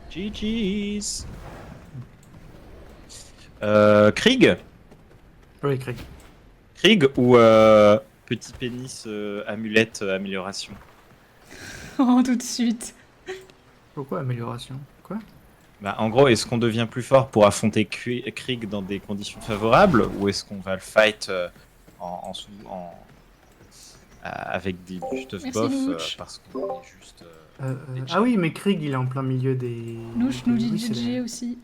GG's. Krieg. Oui, Craig. Krieg ou petit pénis amulette amélioration. Oh, tout de suite. Pourquoi amélioration? Quoi? Bah, en gros, est-ce qu'on devient plus fort pour affronter Krieg dans des conditions favorables ou est-ce qu'on va le fight avec du stuff Merci, buff Louch. parce qu'on est juste. Ah oui, mais Krieg, il est en plein milieu des... Louche nous dit Oui, c'est GG la- aussi.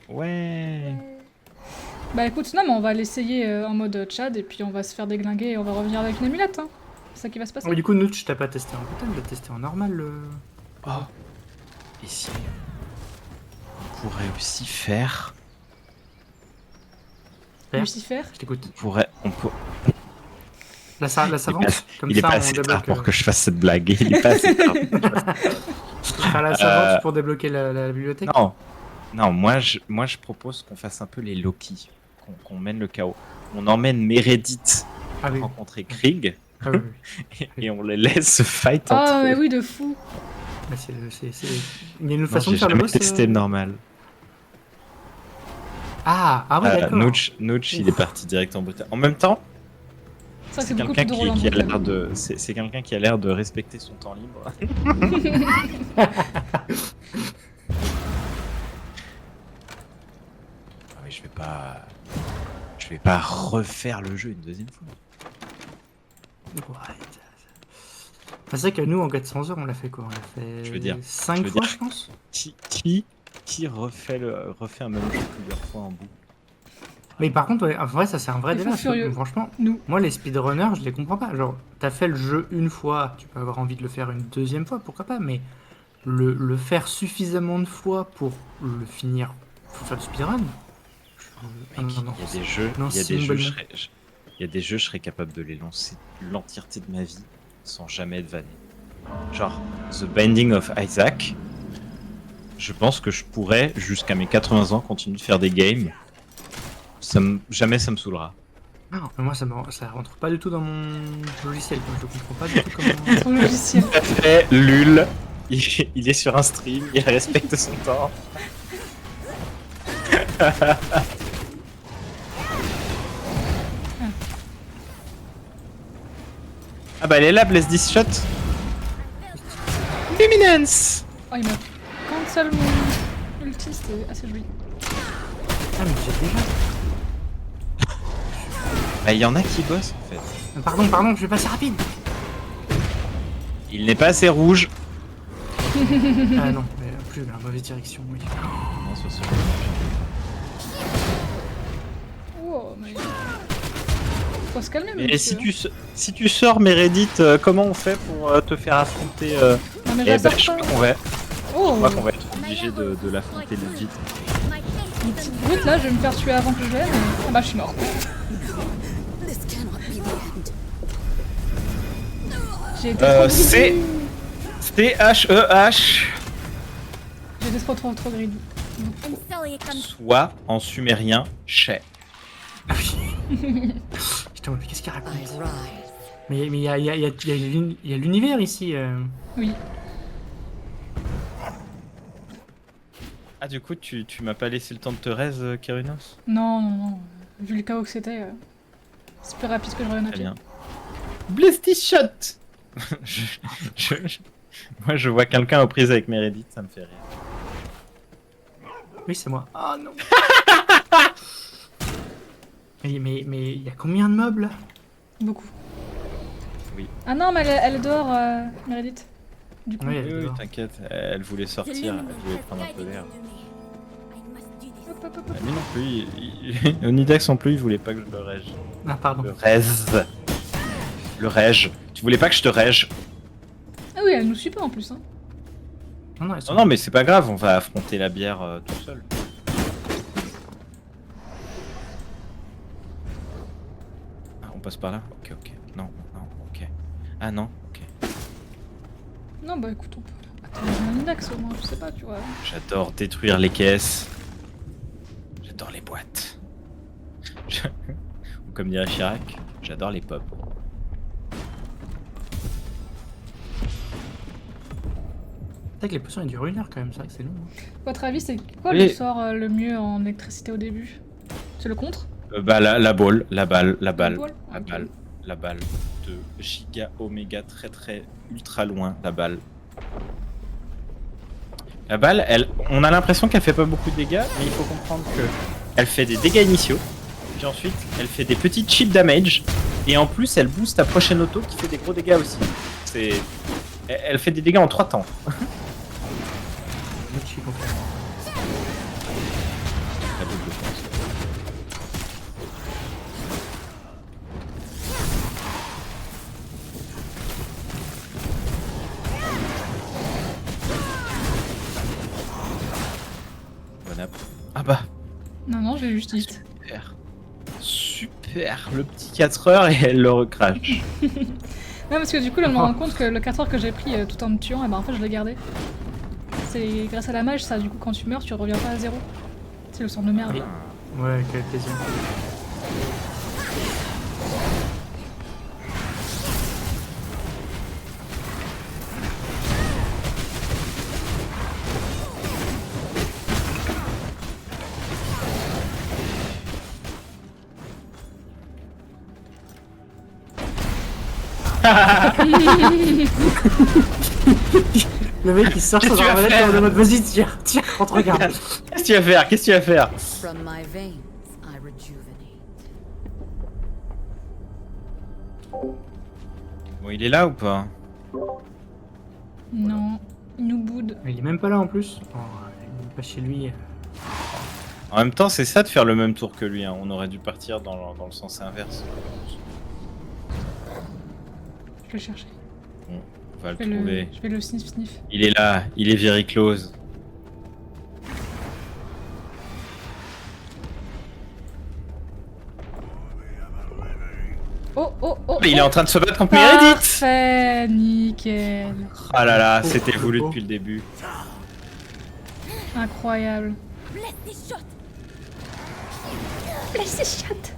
Ouais. Bah écoute, non, mais on va l'essayer en mode Tchad et puis on va se faire déglinguer et on va revenir avec une amulette. Hein. C'est ça qui va se passer. Ouais, du coup, Nooch, t'as pas testé en bêta, t'as testé en normal le... Oh. Et si on pourrait aussi faire. Lucifer. Je t'écoute. On peut. La savante, comme Il est ça, pas on assez tard débloque... pour que je fasse cette blague. Il est pas assez tard. Faire la savante pour débloquer la bibliothèque. Non, moi je propose qu'on fasse un peu les Loki, qu'on mène le chaos. On emmène Meredith Ah oui. rencontrer Krieg Ah oui, oui. et on les laisse se fight entre Ah, mais eux. oui, de fou. Mais il y a une Non, façon de j'ai faire le jamais boss testé le normal. Ah oui, d'accord. Nooch, il est parti direct en Bretagne. En même temps, C'est vrai que c'est c'est beaucoup quelqu'un plus drôle en qui a Bretagne. l'air de, c'est quelqu'un qui a l'air de respecter son temps libre. Ah oui, je vais pas refaire le jeu une deuxième fois. Ouais. Enfin, c'est vrai que nous, en 400 heures, on l'a fait quoi? On l'a fait Je veux dire, 5 je veux fois, dire- je pense. Qui refait un même jeu plusieurs fois en boucle? Mais par contre, ouais, en vrai, ça c'est un vrai Les débat. fous furieux. Franchement, Nous. moi, les speedrunners, je les comprends pas. Genre, t'as fait le jeu une fois, tu peux avoir envie de le faire une deuxième fois, pourquoi pas, mais le faire suffisamment de fois pour le finir, faut faire du speedrun. Mec, Non, non, il y a des jeux, non, il y a c'est des une jeux, bonne- il y a des jeux, je serais capable de les lancer l'entièreté de ma vie sans jamais être vanné. Genre The Binding of Isaac. Je pense que je pourrais jusqu'à mes 80 ans continuer de faire des games. Jamais ça me saoulera. Non, mais moi, ça rentre pas du tout dans mon logiciel. Quoi. Je comprends pas du tout comment. Ton logiciel. Tout à fait, Lul. Il est sur un stream, il respecte son temps. Ah bah elle est là, Bless This Shot. Luminance. Oh, il m'a cancel mon ulti, c'était assez joli. Ah, mais j'ai déjà. Bah il y en a qui bossent en fait. Pardon, je vais passer rapide. Il n'est pas assez rouge. Ah non, mais plus la mauvaise direction, oui. Non, ce sont- Oh, mais... Faut se calmer, Mais monsieur. si tu sors Meredith, comment on fait pour te faire affronter Non, mais Eh je ben, la je sors crois pas. qu'on va, Oh, je crois qu'on va être obligé de l'affronter legit. une petite brute là, je vais me faire tuer avant que je vienne. Ah bah, je suis mort. This cannot be the end. J'ai été trop C'est greedy. C-H-E-H, J'ai été trop greedy. And Sully comes soit en sumérien, chez. Putain, mais qu'est-ce qu'il raconte? I rise. Mais il y a l'univers ici. Oui. Ah, du coup, tu m'as pas laissé le temps de te raise, Kerunos? Non. Vu le chaos que c'était, c'est plus rapide que je revienne à Très pied. bien. Bless this shot. Moi, je vois quelqu'un aux prises avec Meredith, ça me fait rire. Oui, c'est moi. Ah non. mais il y a combien de mobs là? Beaucoup. Oui. Ah non, mais elle est dehors, Meredith. Du coup. Oui, Oui, oui, d'accord. t'inquiète, elle voulait The sortir, luminous elle voulait has prendre un peu guided d'air. me. I must do this. Hop, hop, hop, Ah, hop. lui non plus, Onidax non plus, il voulait pas que je le rège. Ah, pardon. Le raise. Le rège. Tu voulais pas que je te rège? Ah oui, elle nous suit pas en plus. Hein. Non, elles sont- Non, mais c'est pas grave, on va affronter la bière tout seul. Ah, on passe par là? Ok. Non, ok. Ah non, ok. Non, bah écoute, on peut. Attends, j'ai un index au moins, je sais pas, tu vois. J'adore détruire les caisses. J'adore les boîtes. Ou comme dirait Chirac, j'adore les pop. que les potions elles durent 1 heure quand même, ça, c'est long. Votre avis, c'est quoi Oui. le sort le mieux en électricité au début? C'est le contre? Bah la balle, la balle, la balle, Ball la Ok. balle, la balle de giga oméga très ultra loin, la balle. La balle, on a l'impression qu'elle fait pas beaucoup de dégâts, mais il faut comprendre que elle fait des dégâts initiaux, puis ensuite elle fait des petits chip damage, et en plus elle booste ta prochaine auto qui fait des gros dégâts aussi. Elle fait des dégâts en 3 temps. Mochi comprend. La double force. Bon app. Ah bah, Non, j'ai juste hit. super. Super, le petit 4 heures et elle le recrache. Non, parce que du coup, là, je me rends compte que le 4 heures que j'ai pris tout en me tuant, et ben en fait, je l'ai gardé. C'est grâce à la mage, ça. Du coup, quand tu meurs, tu reviens pas à 0. C'est le sort de merde. Là. Ouais, quel plaisir. Le mec il sort Qu'est-ce son que tu vas arbalète faire en mode vas-y tire, rentre regarde. Qu'est-ce que tu vas faire? Qu'est-ce que tu vas faire? From my veins, I rejuvenate. Bon, il est là ou pas? Non, il nous boude. Mais il est même pas là en plus. Oh, il est pas chez lui. En même temps, c'est ça de faire le même tour que lui. Hein. On aurait dû partir dans le sens inverse. Je vais le chercher. Bon, on va Je le trouver. vais le sniff sniff. Il est là, il est very close. Oh Mais il est en train de se battre contre Meredith. Parfait, nickel. Ah là là, c'était voulu depuis le début. Incroyable. Bless this shot! Laisse ces chattes.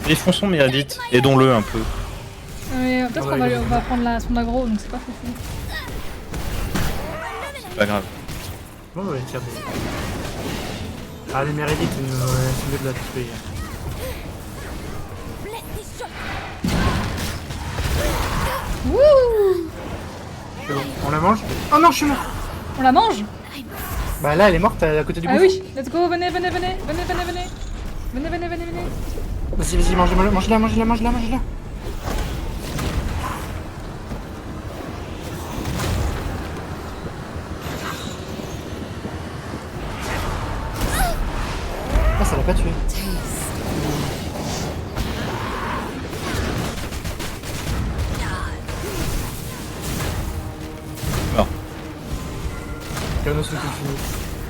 Défonçons Meredith, aidons-le un peu. Peut-être Ah qu'on ouais, on va prendre son aggro, donc c'est pas fou. C'est pas grave. Bon ouais tiens bon. Allez Meredith, c'est mieux de la tuer. Bless this shot! Wouh. C'est bon, on la mange. Oh non je suis mort. On la mange? Bah là elle est morte à côté du Ah gouffre. oui, let's go, venez. Venez. Vas-y mange-la. Ah ça l'a pas tué. Mort. Carnos tout fini.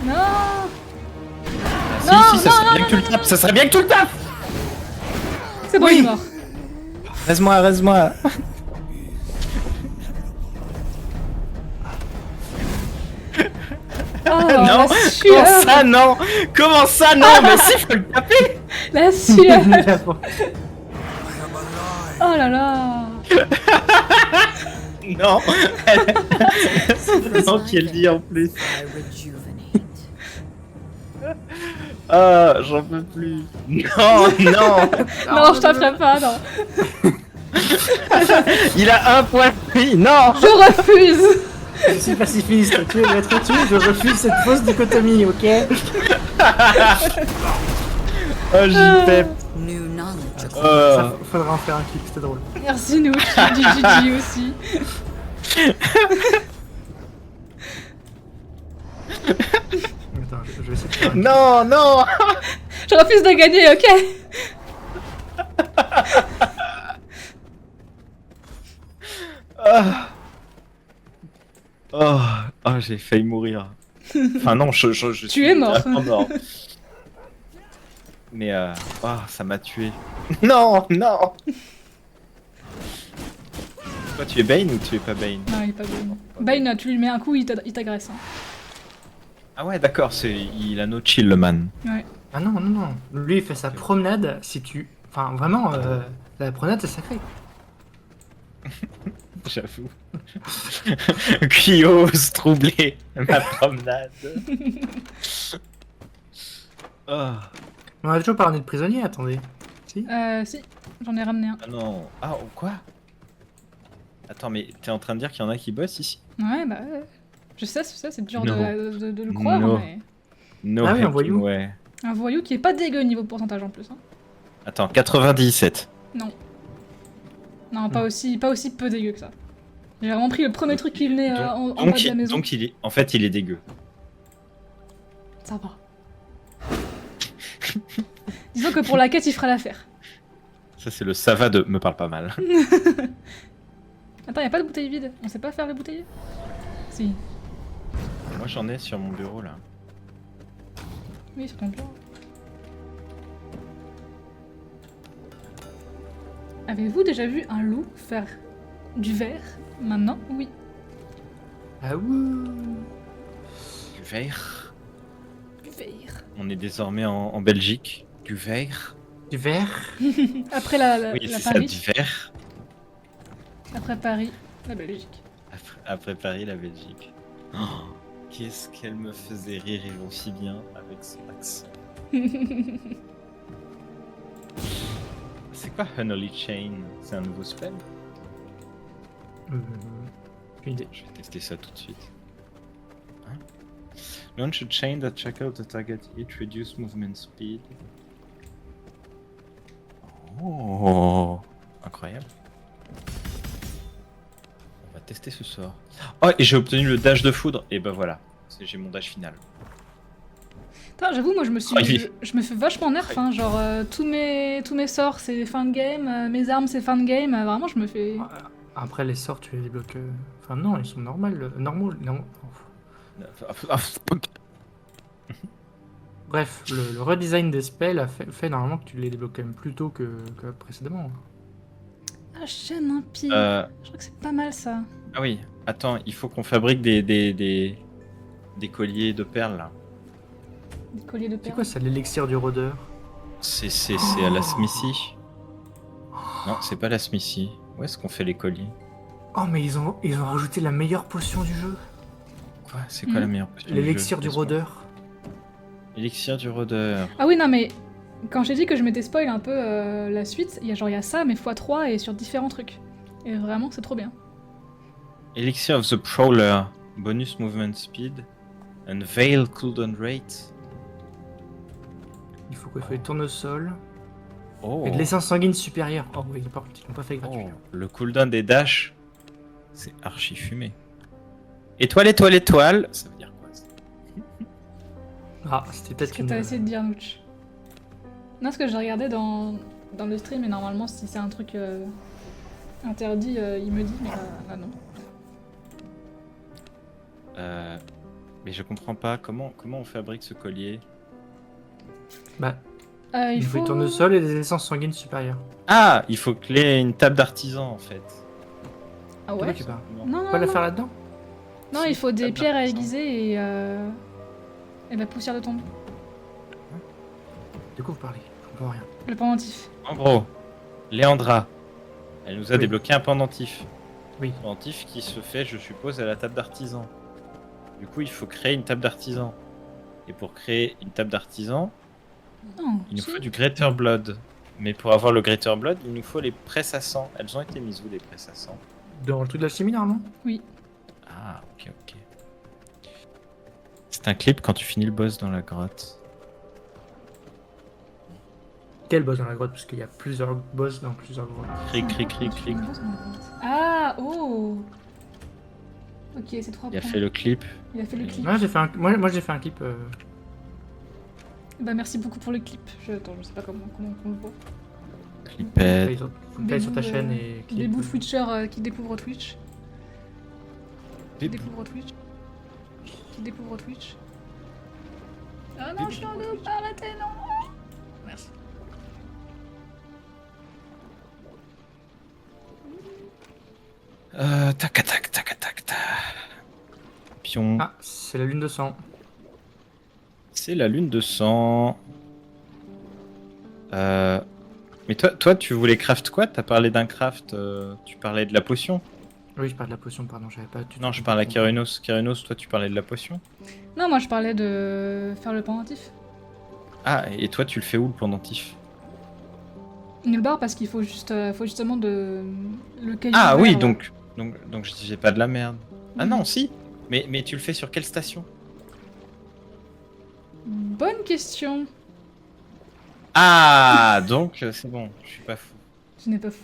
Non. Si, ça serait bien que tu le tapes. Ça serait bien que tu le tapes. C'est bon, il est mort. Reste-moi. Oh, Non, la comment sueur. ça non? Comment ça non? Mais si, faut le taper. La sueur. Oh là là. Non. Non, qu'elle dit en plus. I rejuvenate. Ah, j'en peux plus. Non. Non, je t'en ferai pas, non. Il a un point de vie. Non. Je refuse. Je suis pacifiste, tu veux être tué, je refuse cette fausse dichotomie, ok? Oh, j'y fais. New knowledge. Ça faudra en faire un clip, c'était drôle. Merci, nous. Du GG aussi. Attends, je vais essayer de faire un clip. Non. Je refuse de gagner, ok? Oh, j'ai failli mourir. Enfin non, je suis Tu es mort. littéralement mort. Mais ça m'a tué. Non. Toi, tu es Bane ou tu es pas Bane? Non, il est pas Bane. Bane, tu lui mets un coup, il t'agresse. Hein. Ah ouais, d'accord, il a no chill le man. Ouais. Ah non. Lui il fait sa promenade, si tu... Enfin vraiment, la promenade c'est sacré. J'avoue. Qui ose troubler ma promenade. Ah On a toujours pas ramené de prisonnier, attendez. Si. Si, j'en ai ramené un. ah non. Ah, oh, quoi? Attends, mais t'es en train de dire qu'il y en a qui bossent ici? Ouais, bah ouais. Je sais, c'est dur Non. de le croire, Non. mais... No Ah oui, un hacking voyou. way. Un voyou qui est pas dégueu niveau pourcentage en plus. Hein. Attends, 97. Non. Non, pas aussi peu dégueu que ça. J'ai vraiment pris le premier truc qui venait en bas de la maison. Donc il est, en fait, il est dégueu. Ça va. Disons que pour la quête, il fera l'affaire. Ça, c'est le ça va de me parle pas mal. Attends, y a pas de bouteille vide. On sait pas faire les bouteilles? Si. Moi, j'en ai sur mon bureau là. Oui, sur ton bureau. Avez-vous déjà vu un loup faire du verre? Maintenant, oui. Ah ouh. Du verre. Du verre. On est désormais en Belgique. Du verre. Du verre. Après la Oui, c'est ça, Paris. du verre. Après Paris, la Belgique. Après Paris, la Belgique. Oh, qu'est-ce qu'elle me faisait rire et aussi bien avec son accent. C'est quoi Unholy Chain? C'est un nouveau spell? Une idée. Je vais tester ça tout de suite. Hein? Launch a chain that shackles the target, it reduce movement speed. Oh, incroyable. On va tester ce sort. Oh, et j'ai obtenu le dash de foudre. Et ben voilà, j'ai mon dash final. Putain, j'avoue, moi je me fais vachement nerf, hein, genre tous mes sorts c'est fin de game, mes armes c'est fin de game, vraiment je me fais... Après les sorts, tu les débloques. Enfin non, ils sont normaux. Non. Bref, le redesign des spells a fait normalement que tu les débloques quand même plus tôt que précédemment. Ah, chaîne impie, je crois que c'est pas mal ça. Ah oui, attends, il faut qu'on fabrique des colliers de perles là. Des colliers de C'est perles. quoi ça, l'élixir du rôdeur? C'est à la Smithy. Non, c'est pas la Smithy. Où est-ce qu'on fait les colliers? Oh mais ils ont rajouté la meilleure potion du jeu. Quoi? C'est quoi la meilleure potion du jeu? L'élixir du Laisse-moi. rôdeur. Élixir du rôdeur. Ah oui, non mais, quand j'ai dit que je m'étais spoil un peu la suite, il y a ça, mais x3 et sur différents trucs. Et vraiment, c'est trop bien. Elixir of the Prowler. Bonus movement speed. And veil cooldown rate. Il faut quoi? Il faut les tournesols. Oh. Et de l'essence sanguine supérieure. Oh oui, par contre, ils l'ont pas fait gratuit. Oh, le cooldown des dash, c'est archi fumé. Étoile, étoile, étoile. Ça veut dire quoi ça? Ah, c'était Qu'est-ce peut-être que une. t'as essayé de dire, Nooch? Non, ce que j'ai regardé dans le stream, et normalement, si c'est un truc interdit, il me dit, mais là non. Mais je comprends pas comment on fabrique ce collier. Bah, Il il faut faut... des tournesols et des essences sanguines supérieures. Ah, il faut créer une table d'artisan en fait. Ah C'est ouais? toi qui parles. Non, On va la faire là-dedans? Non, Si, il faut des table pierres à d'artisan. aiguiser et la poussière de tombe. De quoi vous parlez? Je comprends rien. Le pendentif. En gros, Léandra, elle nous a Oui. débloqué un pendentif. Oui. Pendentif qui se fait, je suppose, à la table d'artisan. Du coup, il faut créer une table d'artisan. Et pour créer une table d'artisan, Non, il nous si. faut du Greater Blood. Mais pour avoir le Greater Blood, il nous faut les presses à sang. Elles ont été mises où les presses à sang? Dans le truc de la chimie, normalement? Ah, ok, ok. C'est un clip quand tu finis le boss dans la grotte. Quel boss dans la grotte? Parce qu'il y a plusieurs boss dans plusieurs grottes. Cric, cric, cric, cric. Ah, oh! Ok, c'est 3 Il a points. fait le clip. Il a fait le clip. Ouais, j'ai fait un... moi j'ai fait un clip. Bah merci beaucoup pour le clip. Attends, je sais pas comment on le voit. Clipette. Faut que t'ailles sur ta Des chaîne et Des clip. bouts Twitchers qui découvrent Twitch. Qui Des découvrent Twitch. Qui découvrent Twitch. Ah non, je suis en loop, arrêtez, non! Merci. Tac, tac, tac, tac, tac. Pion. Ah, c'est la lune de sang. C'est la lune de sang. Mais toi, tu voulais craft quoi? T'as parlé d'un craft, tu parlais de la potion? Oui, je parle de la potion, pardon, j'avais pas... Non, je parle à Kyrinos. Kyrinos, toi, tu parlais de la potion? Non, moi je parlais de faire le pendentif. Ah, et toi, tu le fais où, le pendentif? Nulle part parce qu'il faut faut justement le caillou Ah vert, oui, là. donc je disais pas de la merde. Ah Mhm. non, si. Mais tu le fais sur quelle station? Bonne question. Ah, donc c'est bon, je suis pas fou. Je n'ai pas fou.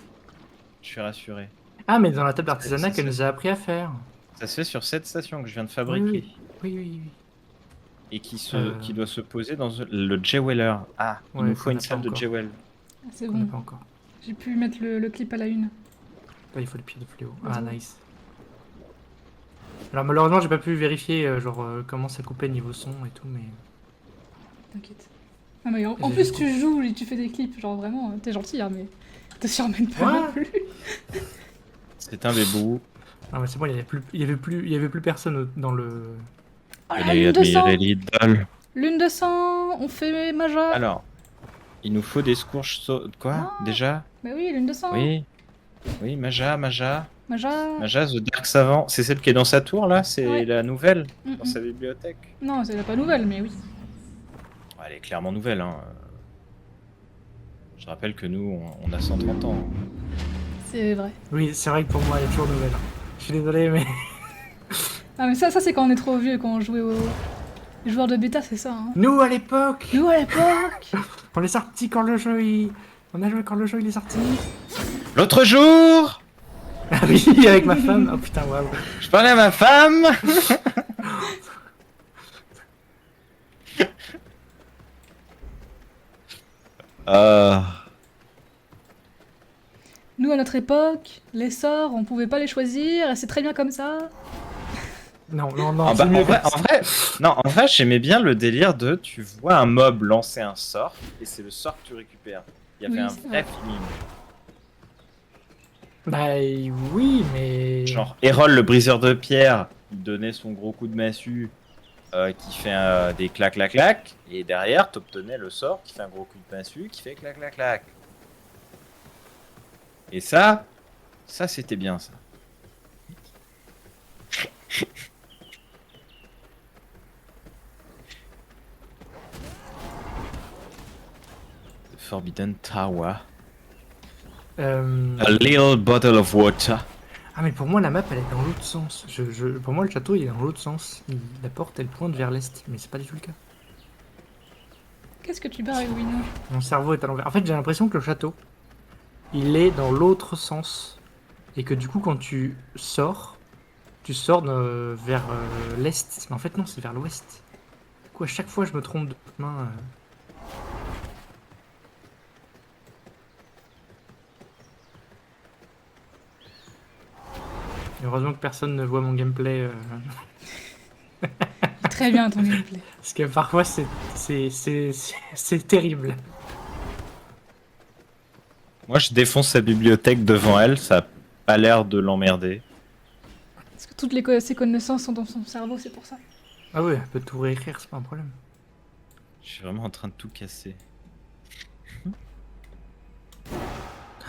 Je suis rassuré. Ah, mais dans la table d'artisanat Ça, qu'elle nous a appris à faire. Ça se fait sur cette station que je viens de Oui, fabriquer. oui. Et qui Euh. qui doit se poser dans le Jeweller. Ah, il Ouais, nous faut qu'on une n'a salle pas de encore. Jewel. Ah, c'est On n'a bon. pas encore. J'ai pu mettre le clip à la une. Là, il faut le pied de fléau. Ah, Vas-y. nice. Alors, malheureusement, j'ai pas pu vérifier comment ça coupait niveau son et tout, mais... T'inquiète. Ah, mais en J'ai plus, juste- tu joues et tu fais des clips. Genre vraiment, t'es gentil, hein, mais te surmène pas Ouais. non plus. C'est un bébou. Ah, mais c'est bon, il y avait plus personne dans le... Oh la lune de sang. Lidl. Lune de sang. On fait Maja. Alors, il nous faut des scourges. Quoi Non. déjà? Mais oui, lune de sang. Oui. Oui, Maja. Maja. Maja, The Dark Savant. C'est celle qui est dans sa tour là? C'est Ouais. la nouvelle Mm, dans mm. sa bibliothèque? Non, c'est pas nouvelle, mais oui. Elle est clairement nouvelle. Hein. Je rappelle que nous, on a 130 ans. C'est vrai. Oui, c'est vrai que pour moi, elle est toujours nouvelle. Je suis désolé, mais... Ah, mais ça c'est quand on est trop vieux, quand on jouait aux les joueurs de bêta, c'est ça. Hein. Nous, à l'époque, Nous à l'époque. on est sorti quand le jeu, on a joué quand le jeu, il est sorti. L'autre jour, Ah oui, avec ma femme. Oh putain, waouh. je parlais à ma femme. Nous à notre époque, les sorts, on pouvait pas les choisir, et c'est très bien comme ça. Non, Ah bah, c'est mieux en vrai, j'aimais bien le délire de tu vois un mob lancer un sort et c'est le sort que tu récupères. Il y avait Oui, un c'est vrai vrai. feeling. Bah oui, mais... Genre, Erol, le briseur de pierre, il donnait son gros coup de massue qui fait des clac clac clac, et derrière, t'obtenais le sort qui fait un gros coup de massue qui fait clac clac clac. Et ça c'était bien ça. The Forbidden Tower. A little bottle of water. Ah mais pour moi la map elle est dans l'autre sens. Pour moi le château il est dans l'autre sens. La porte elle pointe vers l'est, mais c'est pas du tout le cas. Qu'est-ce que tu barres, Wino? Mon cerveau est à l'envers. En fait j'ai l'impression que le château il est dans l'autre sens. Et que du coup quand tu sors vers l'est. Mais en fait non c'est vers l'ouest. Du coup à chaque fois je me trompe de chemin. Heureusement que personne ne voit mon gameplay. Très bien ton gameplay. Parce que parfois c'est terrible. Moi, je défonce sa bibliothèque devant elle, ça a pas l'air de l'emmerder. Parce que toutes ses connaissances sont dans son cerveau, c'est pour ça. Ah ouais, elle peut tout réécrire, c'est pas un problème. Je suis vraiment en train de tout casser.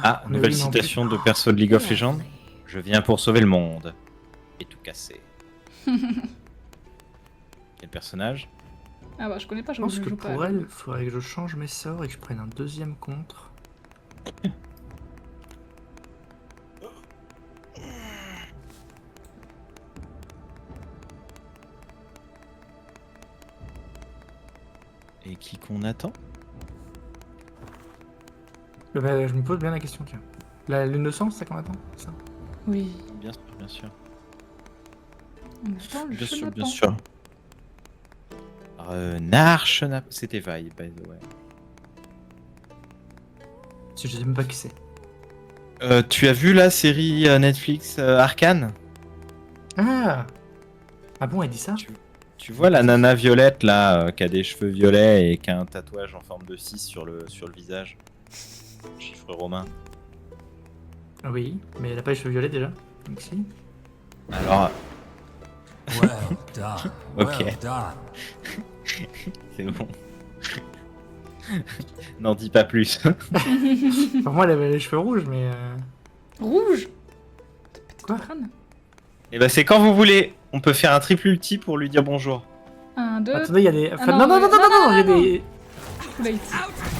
Ah, Mais nouvelle oui, mais en citation de perso de League of Legends. Je viens pour sauver le monde. Et tout casser. Quel personnage? Ah bah je connais pas, Je pense que joue pas. pour elle, il faudrait que je change mes sorts et que je prenne un deuxième contre. Et qui qu'on attend? Bah, je me pose bien la question, tiens. La lune de sang, c'est ça qu'on attend, c'est ça? Oui, Bien sûr, bien sûr. on attend le Bien sûr, chenapan. bien sûr. Renard Chenapan. C'était Vi, by the way. Si je sais même pas qui c'est. Tu as vu la série Netflix Arcane? Ah Ah bon, elle dit ça? Tu vois la nana violette là, qui a des cheveux violets et qui a un tatouage en forme de 6 sur le visage? Chiffre romain. Ah oui, mais elle a pas les cheveux violets déjà. Donc si. Alors, Well done. Ok. Well done. c'est bon. N'en dis pas plus. Pour moi, elle avait les cheveux rouges, mais. Rouge. Quoi? Crâne. Et bah c'est quand vous voulez. On peut faire un triple ulti pour lui dire bonjour. 1, 2, Attendez, il y a des. Enfin, non, non, il y a des. too late.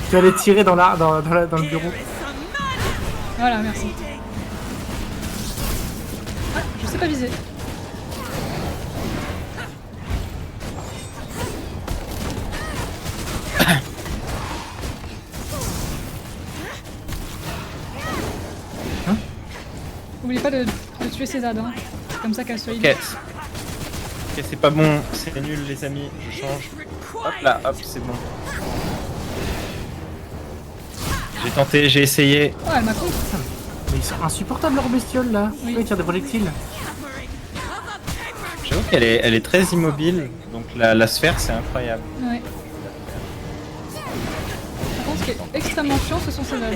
Tu vas les tirer dans le bureau. Voilà, merci. Ah, je sais pas viser. N'oubliez pas de tuer ces ZAD, hein. C'est comme ça qu'elle se heal. Ok. Ok, c'est pas bon. C'est nul, les amis. Je change. Hop là, hop, c'est bon. J'ai tenté, j'ai essayé. Oh, elle m'a con. Mais ils sont insupportables leurs bestioles là. Oui. Pourquoi ils tirent des projectiles? J'avoue qu'elle est, elle est très immobile. Donc la sphère, c'est incroyable. Ouais. Par contre, ce qui est extrêmement chiant, ce sont ces ZAD.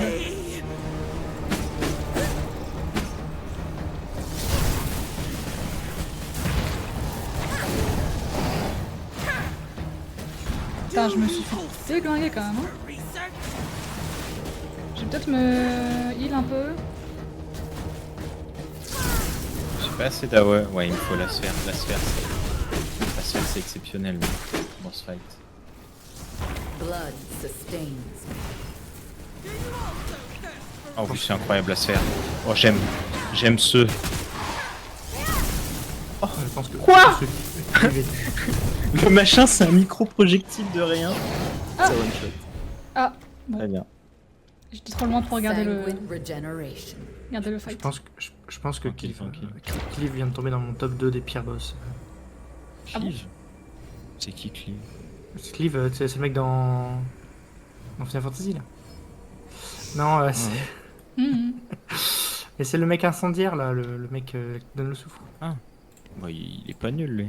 Putain, je me suis fait déglinguer quand même. Hein. Je vais peut-être me heal un peu. J'ai pas assez d'AOE. Ouais, il me faut la sphère. La sphère, c'est exceptionnel dans ce fight. Blood sustains. Oh oui, c'est incroyable la sphère. Oh, j'aime ce. Je pense que. Quoi je vais- Le machin, c'est un micro-projectile de rien. Ah. Ça one shot. Ah, bon. Très bien. J'étais trop loin pour regarder le Regeneration. fight. Je pense que Tranquille, Clive, tranquille. Clive vient de tomber dans mon top 2 des pires boss. Ah bon Cleave. C'est qui Cleave? Clive, c'est le mec dans Final Fantasy là. Non, c'est... Mhm. Mais c'est le mec incendiaire là, le mec qui donne le souffle. Bon, il est pas nul, lui.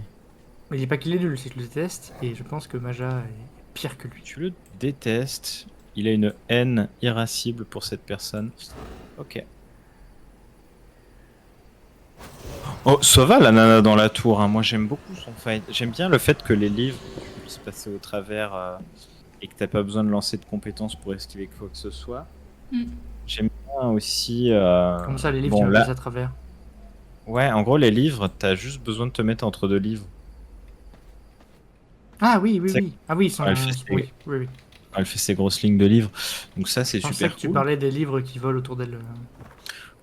Mais il dit pas qu'il est nul, c'est que je le déteste et je pense que Maja est pire que lui. Tu le détestes. Il a une haine irascible pour cette personne. Ok. Oh, ça va la nana dans la tour. Hein. Moi, j'aime beaucoup son fight. J'aime bien le fait que les livres puissent passer au travers et que t'as pas besoin de lancer de compétences pour esquiver quoi que ce soit. Mm. J'aime bien aussi. Comme ça, les livres, bon, tu là- le passes à travers. Ouais, en gros, les livres, t'as juste besoin de te mettre entre deux livres. Ah oui, oui, C'est- oui. Ah oui, ils sont... Ouais, elle fait ses- oui, oui, oui. Elle fait ses grosses lignes de livres. Donc ça, c'est Je pensais super que tu cool. parlais des livres qui volent autour d'elle.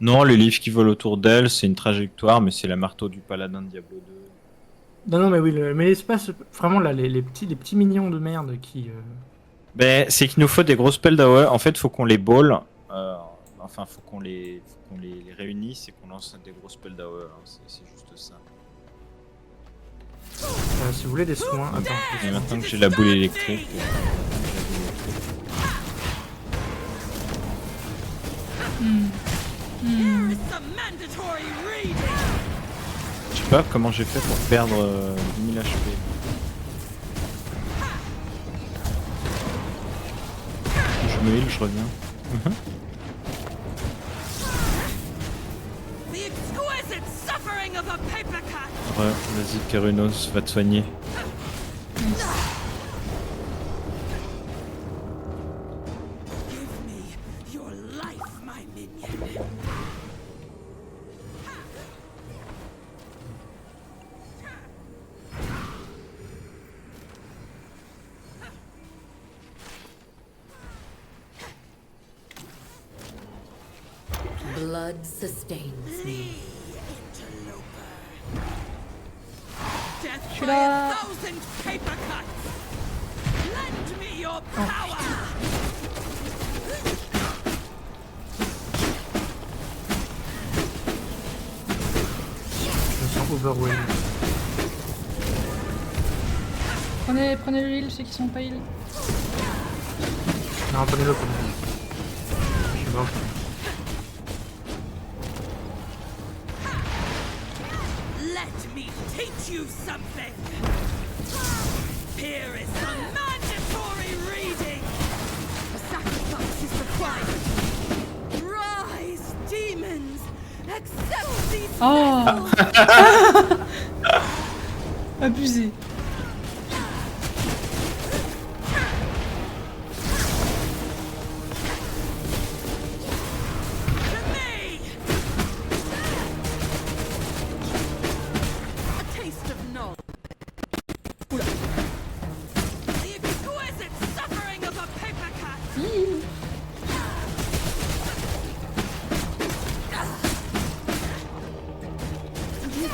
Non, les livres qui volent autour d'elle, c'est une trajectoire, mais c'est la marteau du paladin de Diablo 2. Non, non, mais oui, mais l'espace, vraiment là, les petits mignons de merde qui... Ben, c'est qu'il nous faut des grosses pelles d'AOE. En fait, faut qu'on les ball. Enfin, faut qu'on les réunisse et qu'on lance des grosses pelles d'AOE. Hein. C'est juste ça. si vous voulez des soins... Attends, Et maintenant que j'ai la boule électrique. Mm. Mm. Je sais pas comment j'ai fait pour perdre 10 000 HP. Je me heal, je reviens. Ouais, vas-y, Kerunos, va te soigner. Blood sustains me. Je suis là. je me sens overwhelmed. Prenez le heal, ceux qui sont pas heal. Non, prenez-le pour moi. Je suis mort. Let me teach you something. Here is some mandatory reading. A sacrifice is required. Rise, demons. Accept these Oh. Abusé.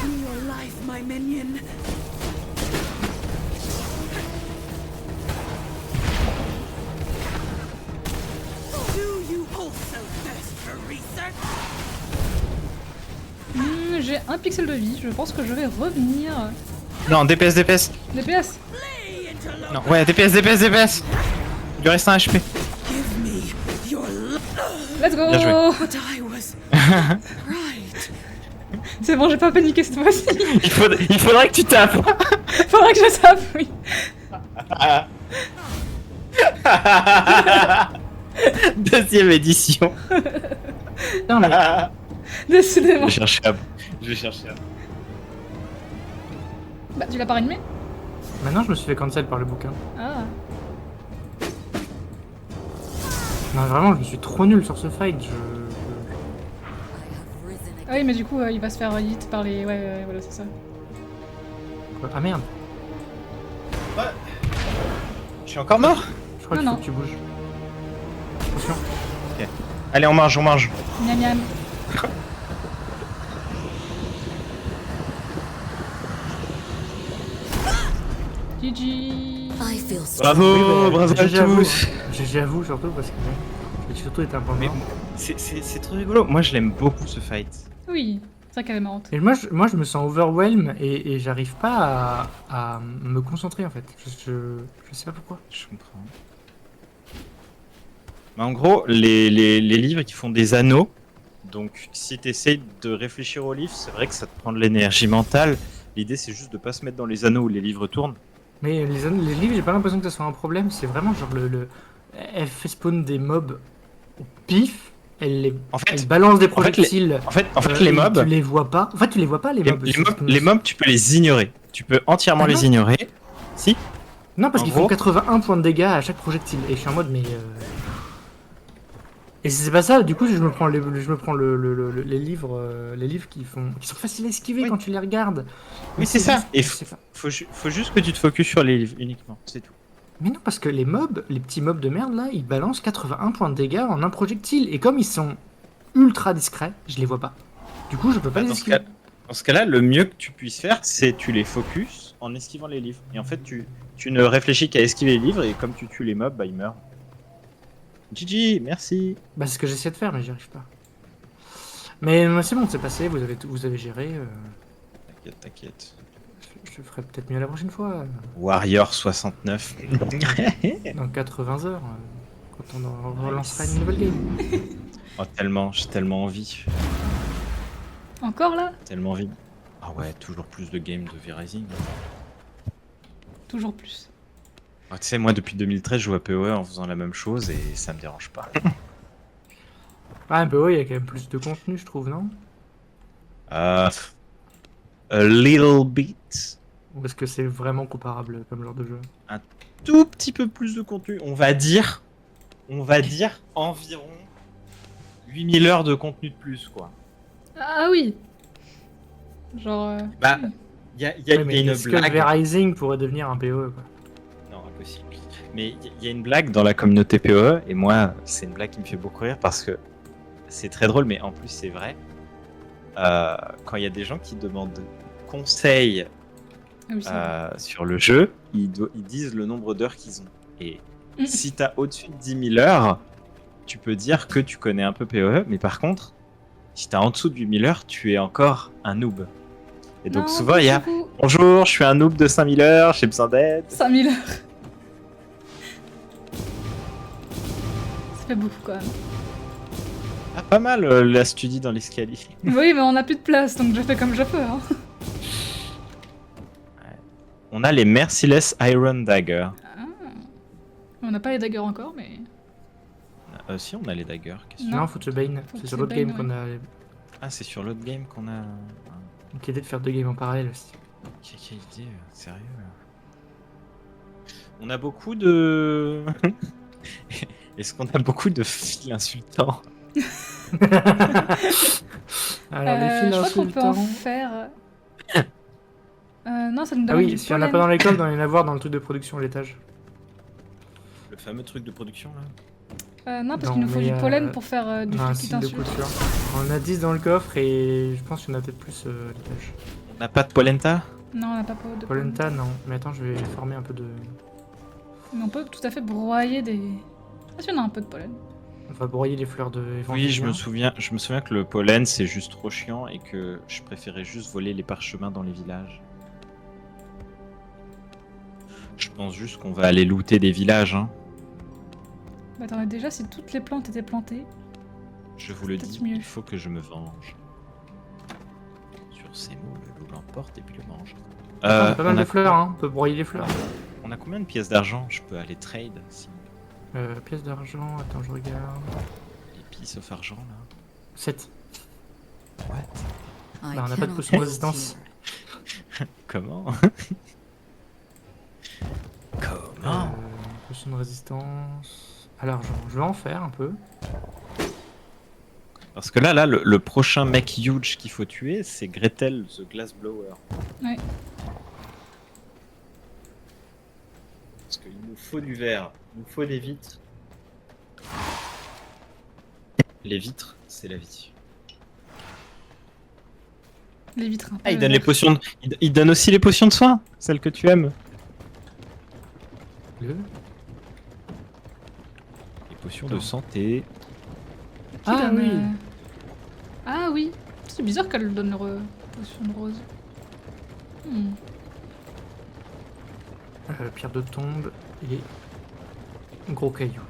me your life, my minion. Do you also thirst for research? J'ai un pixel de vie, je pense que je vais revenir. Non, DPS, DPS. DPS. Flee into Non, ouais, DPS, DPS, DPS. Il lui reste un HP. Give me your Let's go. Bien joué. But I was right. C'est bon, j'ai pas paniqué cette fois-ci. Il faudrait que tu tapes. Faudrait que je tape, oui. Deuxième édition. Putain, là. Décidément. Je vais chercher à... Bah, tu l'as pas ranimé? Maintenant, je me suis fait cancel par le bouquin. Ah. Non, vraiment, je me suis trop nul sur ce fight. I have risen Ah oui, mais du coup, il va se faire hit par les. Ouais, voilà, c'est ça. Quoi Ah merde, Je suis encore mort. je crois Non, qu'il faut non. que tu bouges. Attention. Allez, on mange, on mange. Miam miam. GG. I feel strong. Bravo, Oui, bah, bravo à GG à vous. tous. GG à vous surtout parce que j'ai surtout été un peu Mais mort. c'est trop rigolo. Moi, je l'aime beaucoup ce fight. Oui, c'est vrai qu'elle est marrante. Et moi, je me sens overwhelm et j'arrive pas à me concentrer en fait. Je sais pas pourquoi. Je comprends. Mais en gros, les livres qui font des anneaux, donc si tu essayes de réfléchir aux livres, c'est vrai que ça te prend de l'énergie mentale. L'idée, c'est juste de pas se mettre dans les anneaux où les livres tournent. Mais les livres, j'ai pas l'impression que ça soit un problème. C'est vraiment genre elle fait spawn des mobs au pif. Elle En fait, balance des en fait, projectiles. en fait, et les mobs, Tu les vois pas. En fait, tu les vois pas les mobs. les mobs, tu peux les ignorer. Tu peux entièrement Ah non. les ignorer. Si. Non, parce En qu'ils gros- font 81 points de dégâts à chaque projectile. Et je suis en mode, mais. Et c'est pas ça, du coup, je me prends les livres qui sont faciles à esquiver Oui. quand tu les regardes. Oui, c'est ça. juste- Et je sais pas. faut juste que tu te focuses sur les livres uniquement. C'est tout. Mais non, parce que les mobs, les petits mobs de merde là, ils balancent 81 points de dégâts en un projectile. Et comme ils sont ultra discrets, je les vois pas. Du coup, je peux pas les Dans ce esquiver. Dans ce cas-là, le mieux que tu puisses faire, c'est tu les focus en esquivant les livres. Et en fait, tu ne réfléchis qu'à esquiver les livres et comme tu tues les mobs, bah ils meurent. GG, merci. Bah, c'est ce que j'essaie de faire, mais j'y arrive pas. Mais c'est bon, c'est passé, vous avez géré. T'inquiète, t'inquiète. Je ferai peut-être mieux la prochaine fois. Warrior 69. Dans 80 heures, quand on relancera une nouvelle game. Oh, tellement, j'ai tellement envie. Encore là? Tellement envie. Ah ouais, toujours plus de games de V-Rising. Toujours plus. Ah, tu sais, moi depuis 2013, je joue à PoE en faisant la même chose et ça me dérange pas. Ah, bah oui, il y a quand même plus de contenu, je trouve, non? A little bit. Ou est-ce que c'est vraiment comparable comme genre de jeu? Tout petit peu plus de contenu. On va dire environ 8000 heures de contenu de plus, quoi. Ah oui. Genre. Bah, il y a Ouais, mais une est-ce que blague. V-Rising pourrait devenir un PoE, quoi? Non, impossible. Mais il y a une blague dans la communauté PoE, et moi, c'est une blague qui me fait beaucoup rire parce que c'est très drôle, mais en plus, c'est vrai. Quand il y a des gens qui demandent conseils Ah oui, c'est vrai. sur le jeu, ils disent le nombre d'heures qu'ils ont. Et Mm. si t'as au-dessus de 10 000 heures, tu peux dire que tu connais un peu PoE, mais par contre, si t'as en dessous de 8 000 heures, tu es encore un noob. Et donc Non, souvent, il y a beaucoup. bonjour, je suis un noob de 5000 heures, j'ai besoin d'aide. 5000 heures. Ça fait beaucoup quand même. Ah, pas mal la studie dans l'escalier. Oui, mais on n'a plus de place, donc je fais comme je peux. Hein. On a les Merciless Iron Dagger. On n'a pas les daggers encore, mais. Si, on a les daggers. qu'est-ce que- Non. Non, faut te Bane. Faut C'est que sur tu l'autre Bane, game qu'on a Ah, c'est sur l'autre game qu'on a. l'idée de faire deux games en parallèle aussi. Quelle idée, sérieux. On a beaucoup de. Est-ce qu'on a beaucoup de fils insultants? Alors, les fils je crois qu'on peut en insultants. faire. Non, ça nous Ah donne oui, du si on n'a pollen. pas dans l'école, on en a voir dans le truc de production à l'étage. Le fameux truc de production là. Non, parce Non, qu'il nous faut mais, du pollen pour faire du on a un flic qui style de t'insulte. couture. On a 10 dans le coffre et je pense qu'il y en a peut-être plus à l'étage. On n'a pas de polenta? Non, on n'a pas de pollen. Polenta, non. Mais attends, je vais former un peu de... Mais on peut tout à fait broyer des... Ah si, on a un peu de pollen. On va broyer les fleurs de Oui, je me Évangélien. souviens que le pollen c'est juste trop chiant et que je préférais juste voler les parchemins dans les villages. Je pense juste qu'on va aller looter des villages, hein. Bah attends, déjà, si toutes les plantes étaient plantées... Je vous le Peut-être dis, mieux. il faut que je me venge. Sur ces mots, le loup l'emporte et puis le mange. Pas mal on, de a fleurs, hein. On peut broyer les fleurs. on a combien de pièces d'argent? Je peux aller trade si. Pièce d'argent, attends, je regarde. Les pièces of argent là. 7. What? I Bah, on n'a pas de cannot potion de build résistance. here. Comment? Comment? Potion de résistance... À l'argent. Je vais en faire un peu. Parce que là, le prochain mec huge qu'il faut tuer, c'est Gretel the Glassblower. Ouais. Parce qu'il nous faut du verre, il nous faut des vitres. Les vitres, c'est la vie. Les vitres. Un peu Ah, il donne les vertes. potions. Il donne aussi les potions de soin, celles que tu aimes. Le... Les potions de santé. Qui Ah donne, oui. Ah oui. C'est bizarre qu'elle donne leur potion de rose. Pierre de tombe et... Gros caillou.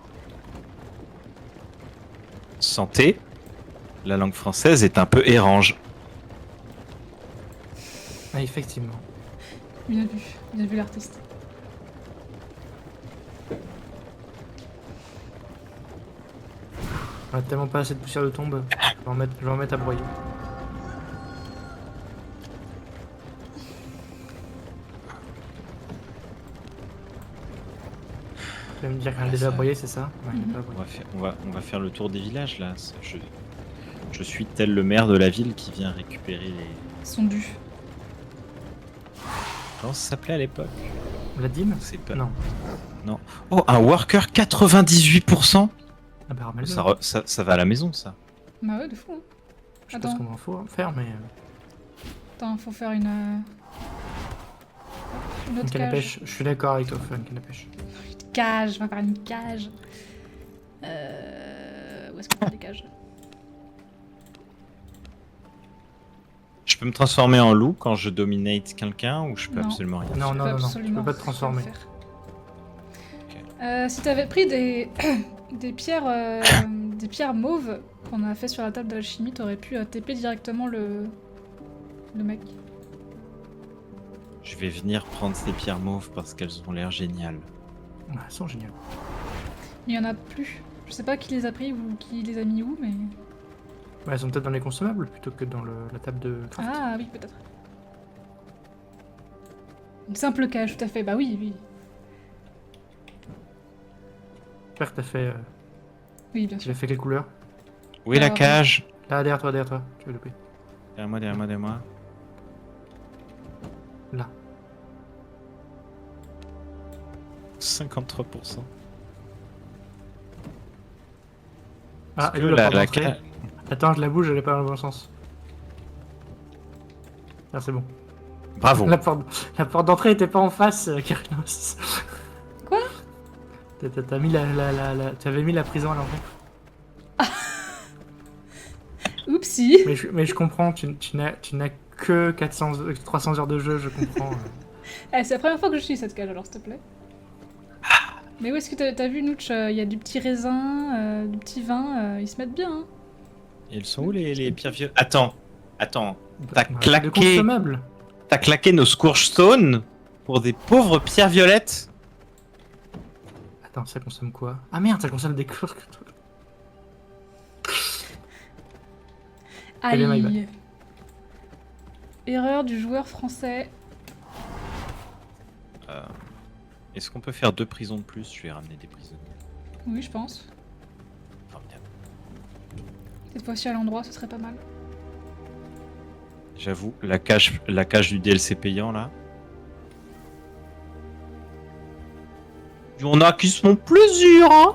Santé. La langue française est un peu érange. Ah, effectivement. Bien vu l'artiste. On a tellement pas assez de poussière de tombe. Je vais en mettre à broyer. Tu vas me dire qu'elle a déjà broyé, c'est ça? Ouais, elle a pas broyé. On va faire le tour des villages là. Je suis tel le maire de la ville qui vient récupérer les. Ils sont dus. Comment ça s'appelait à l'époque? La dîme? C'est pas. Non. Oh, un worker 98%. Ah bah remets-le. Ça va à la maison ça. Bah ouais, de fou. Hein. Je sais pas ce qu'on va en faire, mais... Attends, faut faire une Une autre canne à cage. pêche. Je suis d'accord avec toi, faire une canne à pêche. Une cage, on va faire une cage. Où est-ce qu'on fait des cages? Je peux me transformer en loup quand je dominate quelqu'un ou je peux Non. absolument rien. Non, Tu non, peux non, non. Tu absolument peux pas te rien transformer. faire. Si t'avais pris des des pierres mauves qu'on a fait sur la table d'alchimie, t'aurais pu TP directement le mec. Je vais venir prendre ces pierres mauves parce qu'elles ont l'air géniales. Ouais, elles sont géniales. Il y en a plus. Je sais pas qui les a pris ou qui les a mis où, mais... Ouais, elles sont peut-être dans les consommables plutôt que dans la table de craft. Ah oui, peut-être. Une simple cage, tout à fait. Bah oui, oui. J'espère que t'as fait... Oui, bien Tu sûr. l'as fait quelle couleur? Où est la Alors, cage? Là, derrière toi. Tu vas louper. Derrière moi. Là. 53%. Ah, Parce et que où la porte la d'entrée? cage. Attends, je la bouge, elle est pas dans le bon sens. Ah, c'est bon. Bravo. La porte d'entrée était pas en face, Kyrinos. Quoi? T'as mis tu avais mis la prison à l'envers. Oupsie. Mais je comprends, tu n'as que 300 heures de jeu, je comprends. C'est la première fois que je suis cette cage, alors s'il te plaît. Mais où est-ce que t'as vu, Nooch? Il y a du petit raisin, du petit vin, ils se mettent bien. Hein. Et elles sont où les pierres violettes? Attends. T'as Bah, de claqué. consommables. T'as claqué nos Scourgestone pour des pauvres pierres violettes? Attends, ça consomme quoi? Ah merde, ça consomme des cours que toi. Allez, my bad. Aïe. Erreur du joueur français. Est-ce qu'on peut faire 2 prisons de plus? Je vais ramener des prisonniers. Oui, je pense. Formidable. Cette fois-ci à l'endroit, ce serait pas mal. J'avoue, la cage du DLC payant là. On a qui se font plaisir, hein?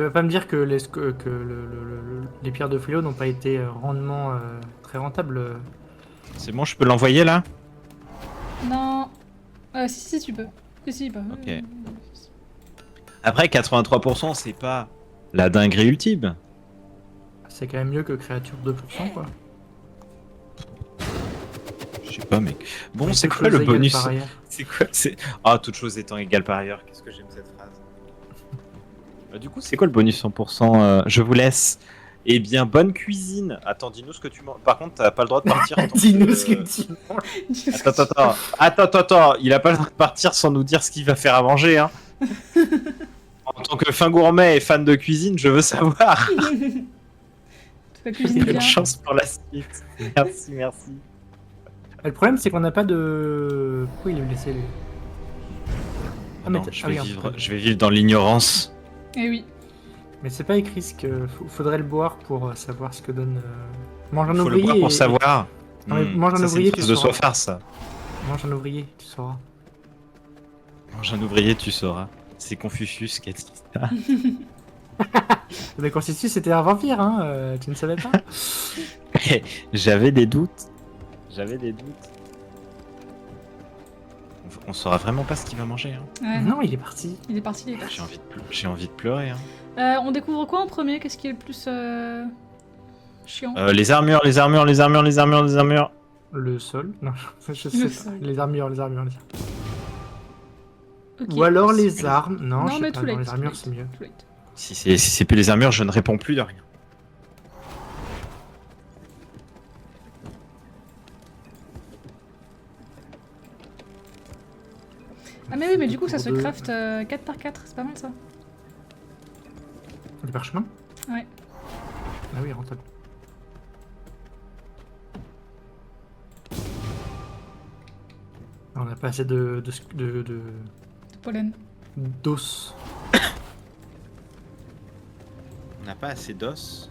Tu vas pas me dire que les pierres de fléau n'ont pas été rendement très rentables. C'est bon, je peux l'envoyer là? Non. Si, tu peux. Si, bah. Ok. Après, 83%, c'est pas la dinguerie ultime. C'est quand même mieux que créature 2%, quoi. Je sais pas, mec. Bon, Mais c'est toute quoi le chose égale bonus? par ailleurs. C'est quoi? Ah, toute chose étant égale par ailleurs. Qu'est-ce que j'aime cette phrase. Du coup, c'est quoi le bonus 100%? Je vous laisse. Eh bien, bonne cuisine. Attends, dis-nous ce que tu manges. Par contre, t'as pas le droit de partir. tant Dis-nous que- ce que tu manges. Attends. Il a pas le droit de partir sans nous dire ce qu'il va faire à manger, hein. En tant que fin gourmet et fan de cuisine, je veux savoir. Tu vas cuisiner Bonne bien. chance pour la suite. Merci. Le problème, c'est qu'on n'a pas de. Pourquoi il est blessé, lui? Ah, Non, t'as- je ah vais oui, en vivre, fait. je vais vivre dans l'ignorance. Eh oui. Mais c'est pas écrit ce que. Faudrait le boire pour savoir ce que donne. Mange un Faut le ouvrier. boire pour et- savoir. Non, mais mange un ça, ouvrier, c'est une tu phrase de sauras. soifard, ça. Mange un ouvrier, tu sauras. Mange un ouvrier, tu sauras. C'est Confucius qui a dit ça. Mais Constitution, c'était un vampire, hein. Tu ne savais pas? J'avais des doutes. On saura vraiment pas ce qu'il va manger. Hein. Ouais. Non, il est parti. Il est parti. J'ai envie de pleurer. Hein. On découvre quoi en premier? Qu'est-ce qui est le plus chiant? Les armures. Le sol? Non, je sais Le pas. sol. Les armures. Ok. Ou alors les armes. Non, Non, je sais mais pas. too Non, late, les too armures, late. c'est mieux. Too late. Si c'est plus les armures, je ne réponds plus de rien. Ah mais oui, mais du coup ça se Pour deux. craft 4 par 4, c'est pas mal ça. Des parchemins? Ouais. Ah oui, rentable. On n'a pas assez De pollen. d'os. On n'a pas assez d'os.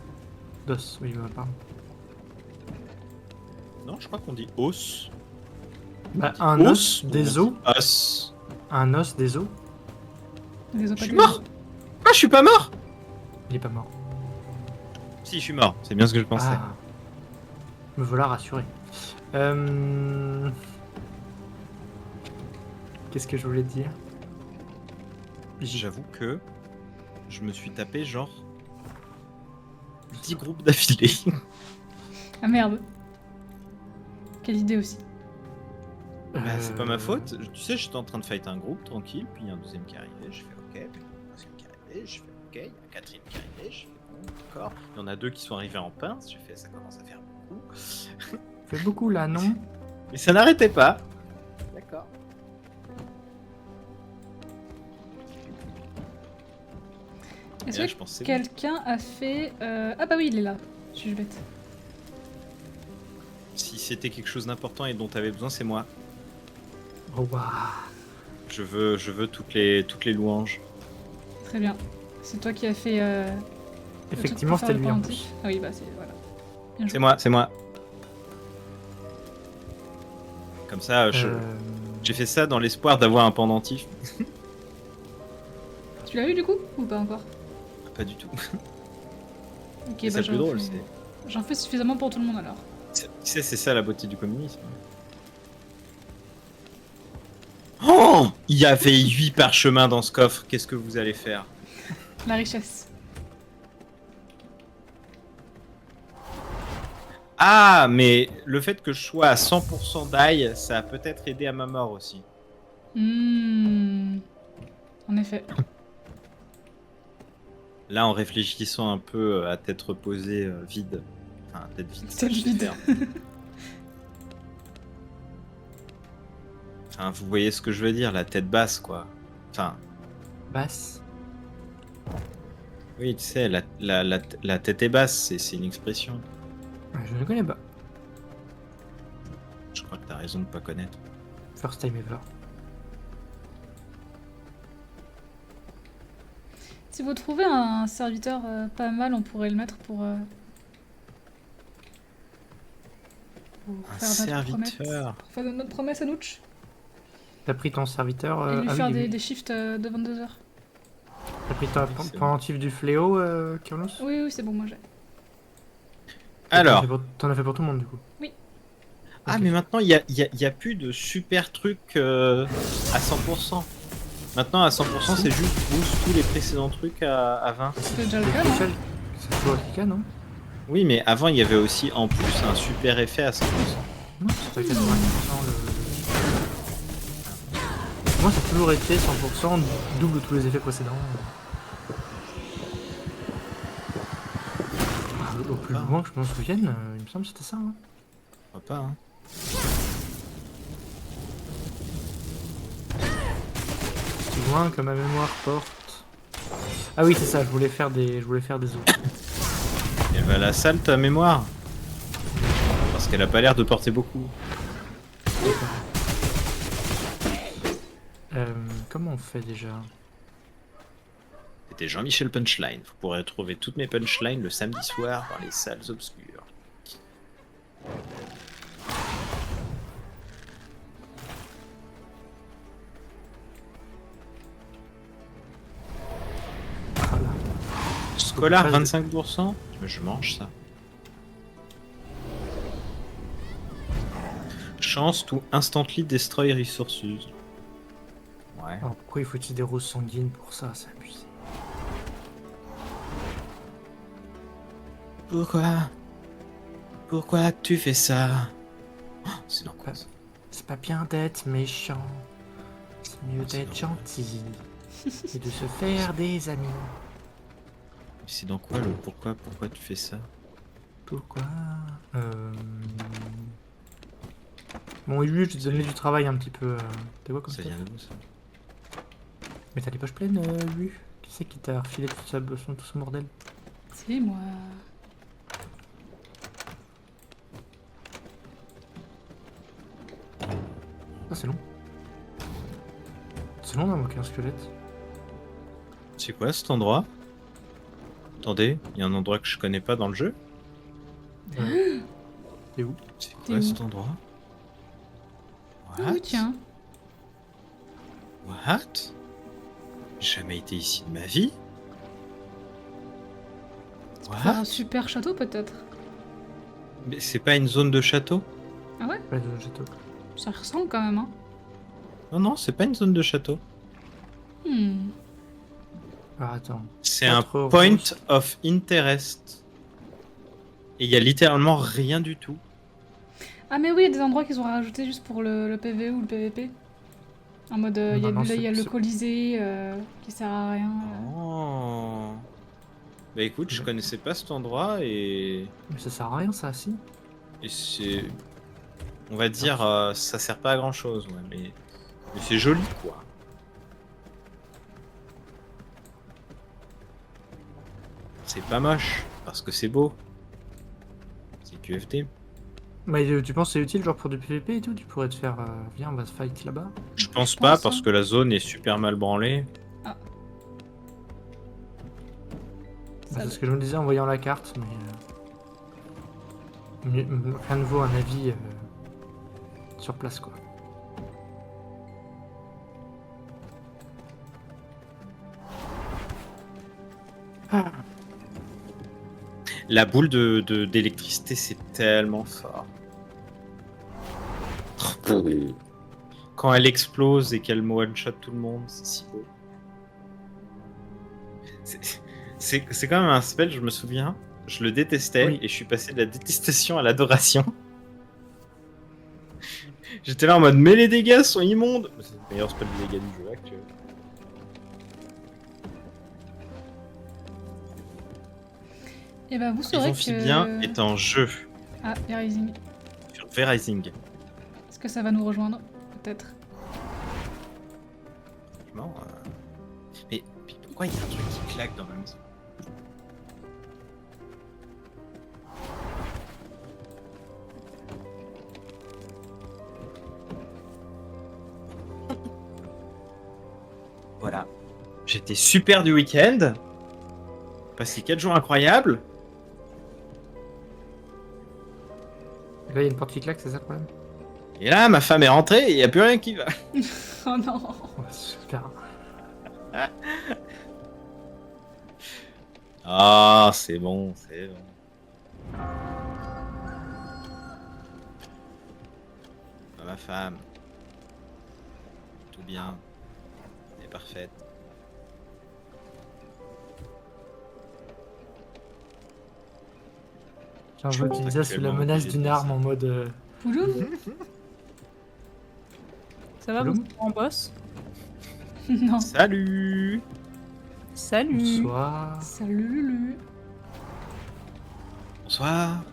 D'os, oui, pardon. Non, je crois qu'on dit os. Bah, un os, des os. Os. Un os, des os. Des Je suis opaques. mort. Ah, je suis pas mort. Il est pas mort. Si, je suis mort. C'est bien ce que je pensais. Ah. Me voilà rassuré. Qu'est-ce que je voulais te dire? J'avoue que je me suis tapé genre 10 groupes d'affilée. Ah merde. Quelle idée aussi. Bah, c'est pas ma faute. Tu sais, j'étais en train de fight un groupe tranquille, puis il y a un deuxième qui est arrivé, je fais ok, puis il y a un troisième qui est arrivé, je fais ok, il y a un quatrième qui est arrivé, je fais bon, d'accord. Il y en a deux qui sont arrivés en pince, je fais ça commence à faire beaucoup. Fait beaucoup là, non? Mais ça n'arrêtait pas. D'accord. Est-ce Et là, que je pense que c'est bon. quelqu'un a fait... Ah bah oui, il est là. Suis-je bête? Si c'était quelque chose d'important et dont tu avais besoin, c'est moi. Oh waouh. Je veux toutes les louanges. Très bien. C'est toi qui as fait... le truc Effectivement, pour faire c'était le lui en pendentif. plus. Ah oui, bah c'est... Voilà. Bien joué. C'est moi. Comme ça, Euh, j'ai fait ça dans l'espoir d'avoir un pendentif. Tu l'as eu du coup? Ou pas encore? Pas du tout. Ok, C'est ça le plus j'en drôle. fais- J'en fais suffisamment pour tout le monde alors. Tu sais, c'est ça la beauté du communisme. Oh, il y avait 8 parchemins dans ce coffre. Qu'est-ce que vous allez faire? La richesse. Ah, mais le fait que je sois à 100% d'ail, ça a peut-être aidé à ma mort aussi. En effet. Là, en réfléchissant un peu à tête reposée, vide. Enfin, tête vide, ça, Tête je sais vide. faire. Enfin, vous voyez ce que je veux dire, la tête basse, quoi. Enfin, Basse. oui, tu sais, la tête est basse, c'est une expression. Je ne connais pas. Je crois que t'as raison de pas connaître. First time ever. Si vous trouvez un serviteur pas mal, on pourrait le mettre pour Un faire notre promesse. serviteur. Pour faire notre promesse à Nooch. T'as pris ton serviteur Et lui ah faire oui, oui. des shifts de 22 heures. T'as pris ta C'est bon. pendentif du fléau, Carlos? Oui, oui, c'est bon, moi j'ai. Alors. T'en as fait pour tout le monde, du coup. Ah, Ok. mais maintenant, il y a plus de super trucs à 100%. Maintenant, à 100%, c'est juste boost tous les précédents trucs à 20. C'est déjà le C'est cas, non? spécial. C'est toujours le cas, non? Oui, mais avant, il y avait aussi en plus un super effet à 100%. Non, c'est pas 90% Moi, ça a toujours été 100%, double tous les effets précédents. Au plus loin que je m'en souvienne, il me semble que c'était ça. Hein. Je crois pas, hein. Plus loin que ma mémoire porte. Ah oui, c'est ça, je voulais faire des os. Et va la salle, ta mémoire. Parce qu'elle a pas l'air de porter beaucoup. Comment on fait déjà? C'était Jean-Michel Punchline. Vous pourrez retrouver toutes mes punchlines le samedi soir dans les salles obscures. Voilà. Scholar, Faut que 25%. Je mange ça. Chance to instantly destroy resources. Ouais. Alors, pourquoi il faut utiliser des roses sanguines pour ça? C'est abusé. Pourquoi tu fais ça? Oh, c'est l'angoisse. C'est pas bien d'être méchant. C'est mieux C'est d'être normal. gentil. Et de se faire des amis. C'est dans quoi le pourquoi tu fais ça? Pourquoi Bon, oui, je te donnais du travail un petit peu. T'es quoi comme Ça ça? vient de où ça? Mais t'as les poches pleines, lui? Qui c'est qui t'a refilé tout ce bordel? C'est moi. Ah, c'est long. C'est long d'invoquer un squelette. C'est quoi cet endroit? Attendez, il y a un endroit que je connais pas dans le jeu? T'es où? C'est T'es quoi où? cet endroit? Ah oui, tiens. What? J'ai jamais été ici de ma vie? Faire un What? super château, peut-être. Mais c'est pas une zone de château? Ah ouais? Ouais, de château. Ça ressemble quand même, hein. Non, non, c'est pas une zone de château. Hmm. Ah, attends. C'est un Quatre point roses. of interest. Et il y a littéralement rien du tout. Ah mais oui, il y a des endroits qu'ils ont rajoutés juste pour le PvE ou le PvP. En mode, il y a, Non, là, il y a c'est- le c'est- Colisée qui sert à rien. Oh. Bah écoute, je connaissais pas cet endroit et Mais ça sert à rien, ça, si. c'est, on va dire, ça sert pas à grand chose, ouais, mais c'est joli quoi. C'est pas moche parce que c'est beau. C'est QFT. Mais tu penses que c'est utile, genre pour du PVP et tout? Tu pourrais te faire. Viens, on va se fight là-bas. Je pense Je pas pense, parce hein. que la zone est super mal branlée. Ça C'est ce que je me disais en voyant la carte, mais. Rien ne vaut un avis sur place, quoi. Ah. La boule d'électricité, c'est tellement fort. Quand elle explose et qu'elle one-shot tout le monde, c'est si beau. C'est quand même un spell, je me souviens. Je le détestais Oui. et je suis passé de la détestation à l'adoration. J'étais là en mode, mais les dégâts sont immondes. C'est le meilleur spell de dégâts du jeu actuel. Et bah vous Ils saurez ont que... bien est en jeu Ah, et Rising. sur V-Rising. Est-ce que ça va nous rejoindre? Peut-être. Franchement, mais pourquoi il y a un truc qui claque dans ma maison? Voilà. J'étais super du week-end. Passé 4 jours incroyables. Et là, il y a une porte qui claque, c'est ça le problème? Et là, ma femme est rentrée et il n'y a plus rien qui va. Oh non. Ouais, super. Ah, c'est bon, c'est bon. Ah, ma femme. Tout bien. Elle est parfaite. J'ai un jeu qui sous la menace d'une arme en mode. Pouloum. Ça va, Bloom. vous êtes en boss? Non. Salut. Salut. Bonsoir. Salut Lulu. Bonsoir.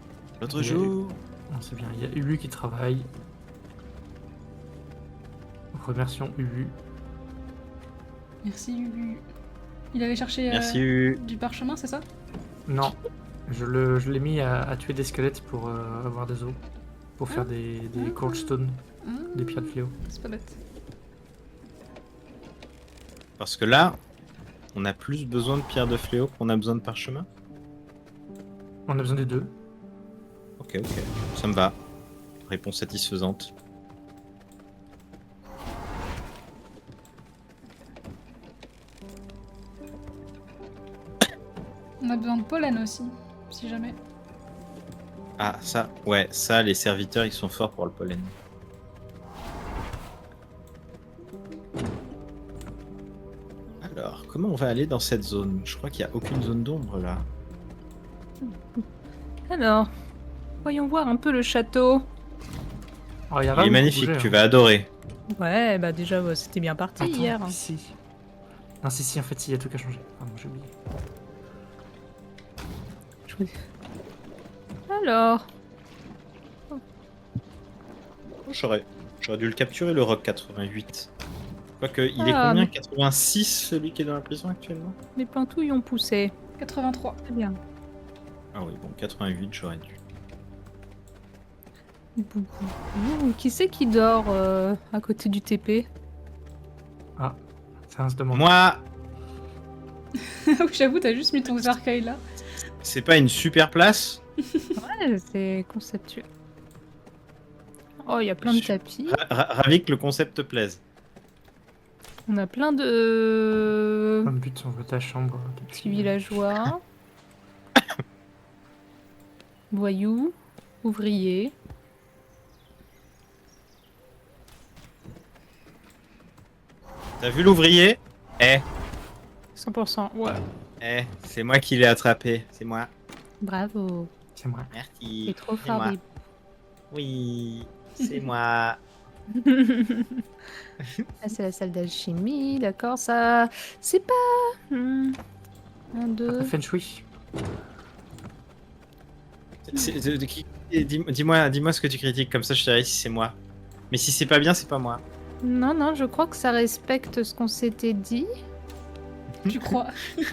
L'autre Il y a jour. Non, c'est bien, il y a Ulu qui travaille. Remercions Ulu. Merci Lulu. Il allait chercher Merci. U. du parchemin, c'est ça? Non, je l'ai mis à tuer des squelettes pour avoir des os. Pour faire des cold stone, des pierres de fléau. C'est pas bête. Parce que là, on a plus besoin de pierre de fléau qu'on a besoin de parchemin. On a besoin des deux. Ok, ok. Ça me va. Réponse satisfaisante. On a besoin de pollen aussi, si jamais. Ah, ça, ouais, ça, les serviteurs, ils sont forts pour le pollen. Alors, comment on va aller dans cette zone? Je crois qu'il n'y a aucune zone d'ombre là. Alors, voyons voir un peu le château. Oh, il y a Il est vraiment magnifique, bougé, tu hein. vas adorer. Ouais, bah déjà, c'était bien parti Attends, hier. Si. Non, si, en fait, si, il y a tout qu'à changer. Pardon, j'ai oublié. Alors, J'aurais dû le capturer, le Rock 88. Quoique, il est Ah, combien mais- 86, celui qui est dans la prison actuellement? mes plantouilles ont poussé. 83. Très bien. Ah oui, bon, 88, j'aurais dû. Qui c'est qui dort à côté du TP? Ça se demande. Moi, J'avoue, t'as juste mis ton cercueil là. c'est pas une super place. Ouais, c'est conceptuel. Oh, il y a plein de Je- tapis. Ravi que le concept te plaise. On a plein de Comme but, on veut ta chambre. petits villageois. Voyous. Ouvriers. T'as vu l'ouvrier? 100%. Ouais. C'est moi qui l'ai attrapé. C'est moi. Bravo. C'est moi. Merci. C'est trop C'est fort. moi. Bib. Oui, c'est moi. Ah, c'est la salle d'alchimie, d'accord. Ça, c'est pas. Un, deux. Feng Shui. Dis-moi ce que tu critiques, comme ça je te dirai si c'est moi. Mais si c'est pas bien, c'est pas moi. Non, non, je crois que ça respecte ce qu'on s'était dit. Tu crois? Tu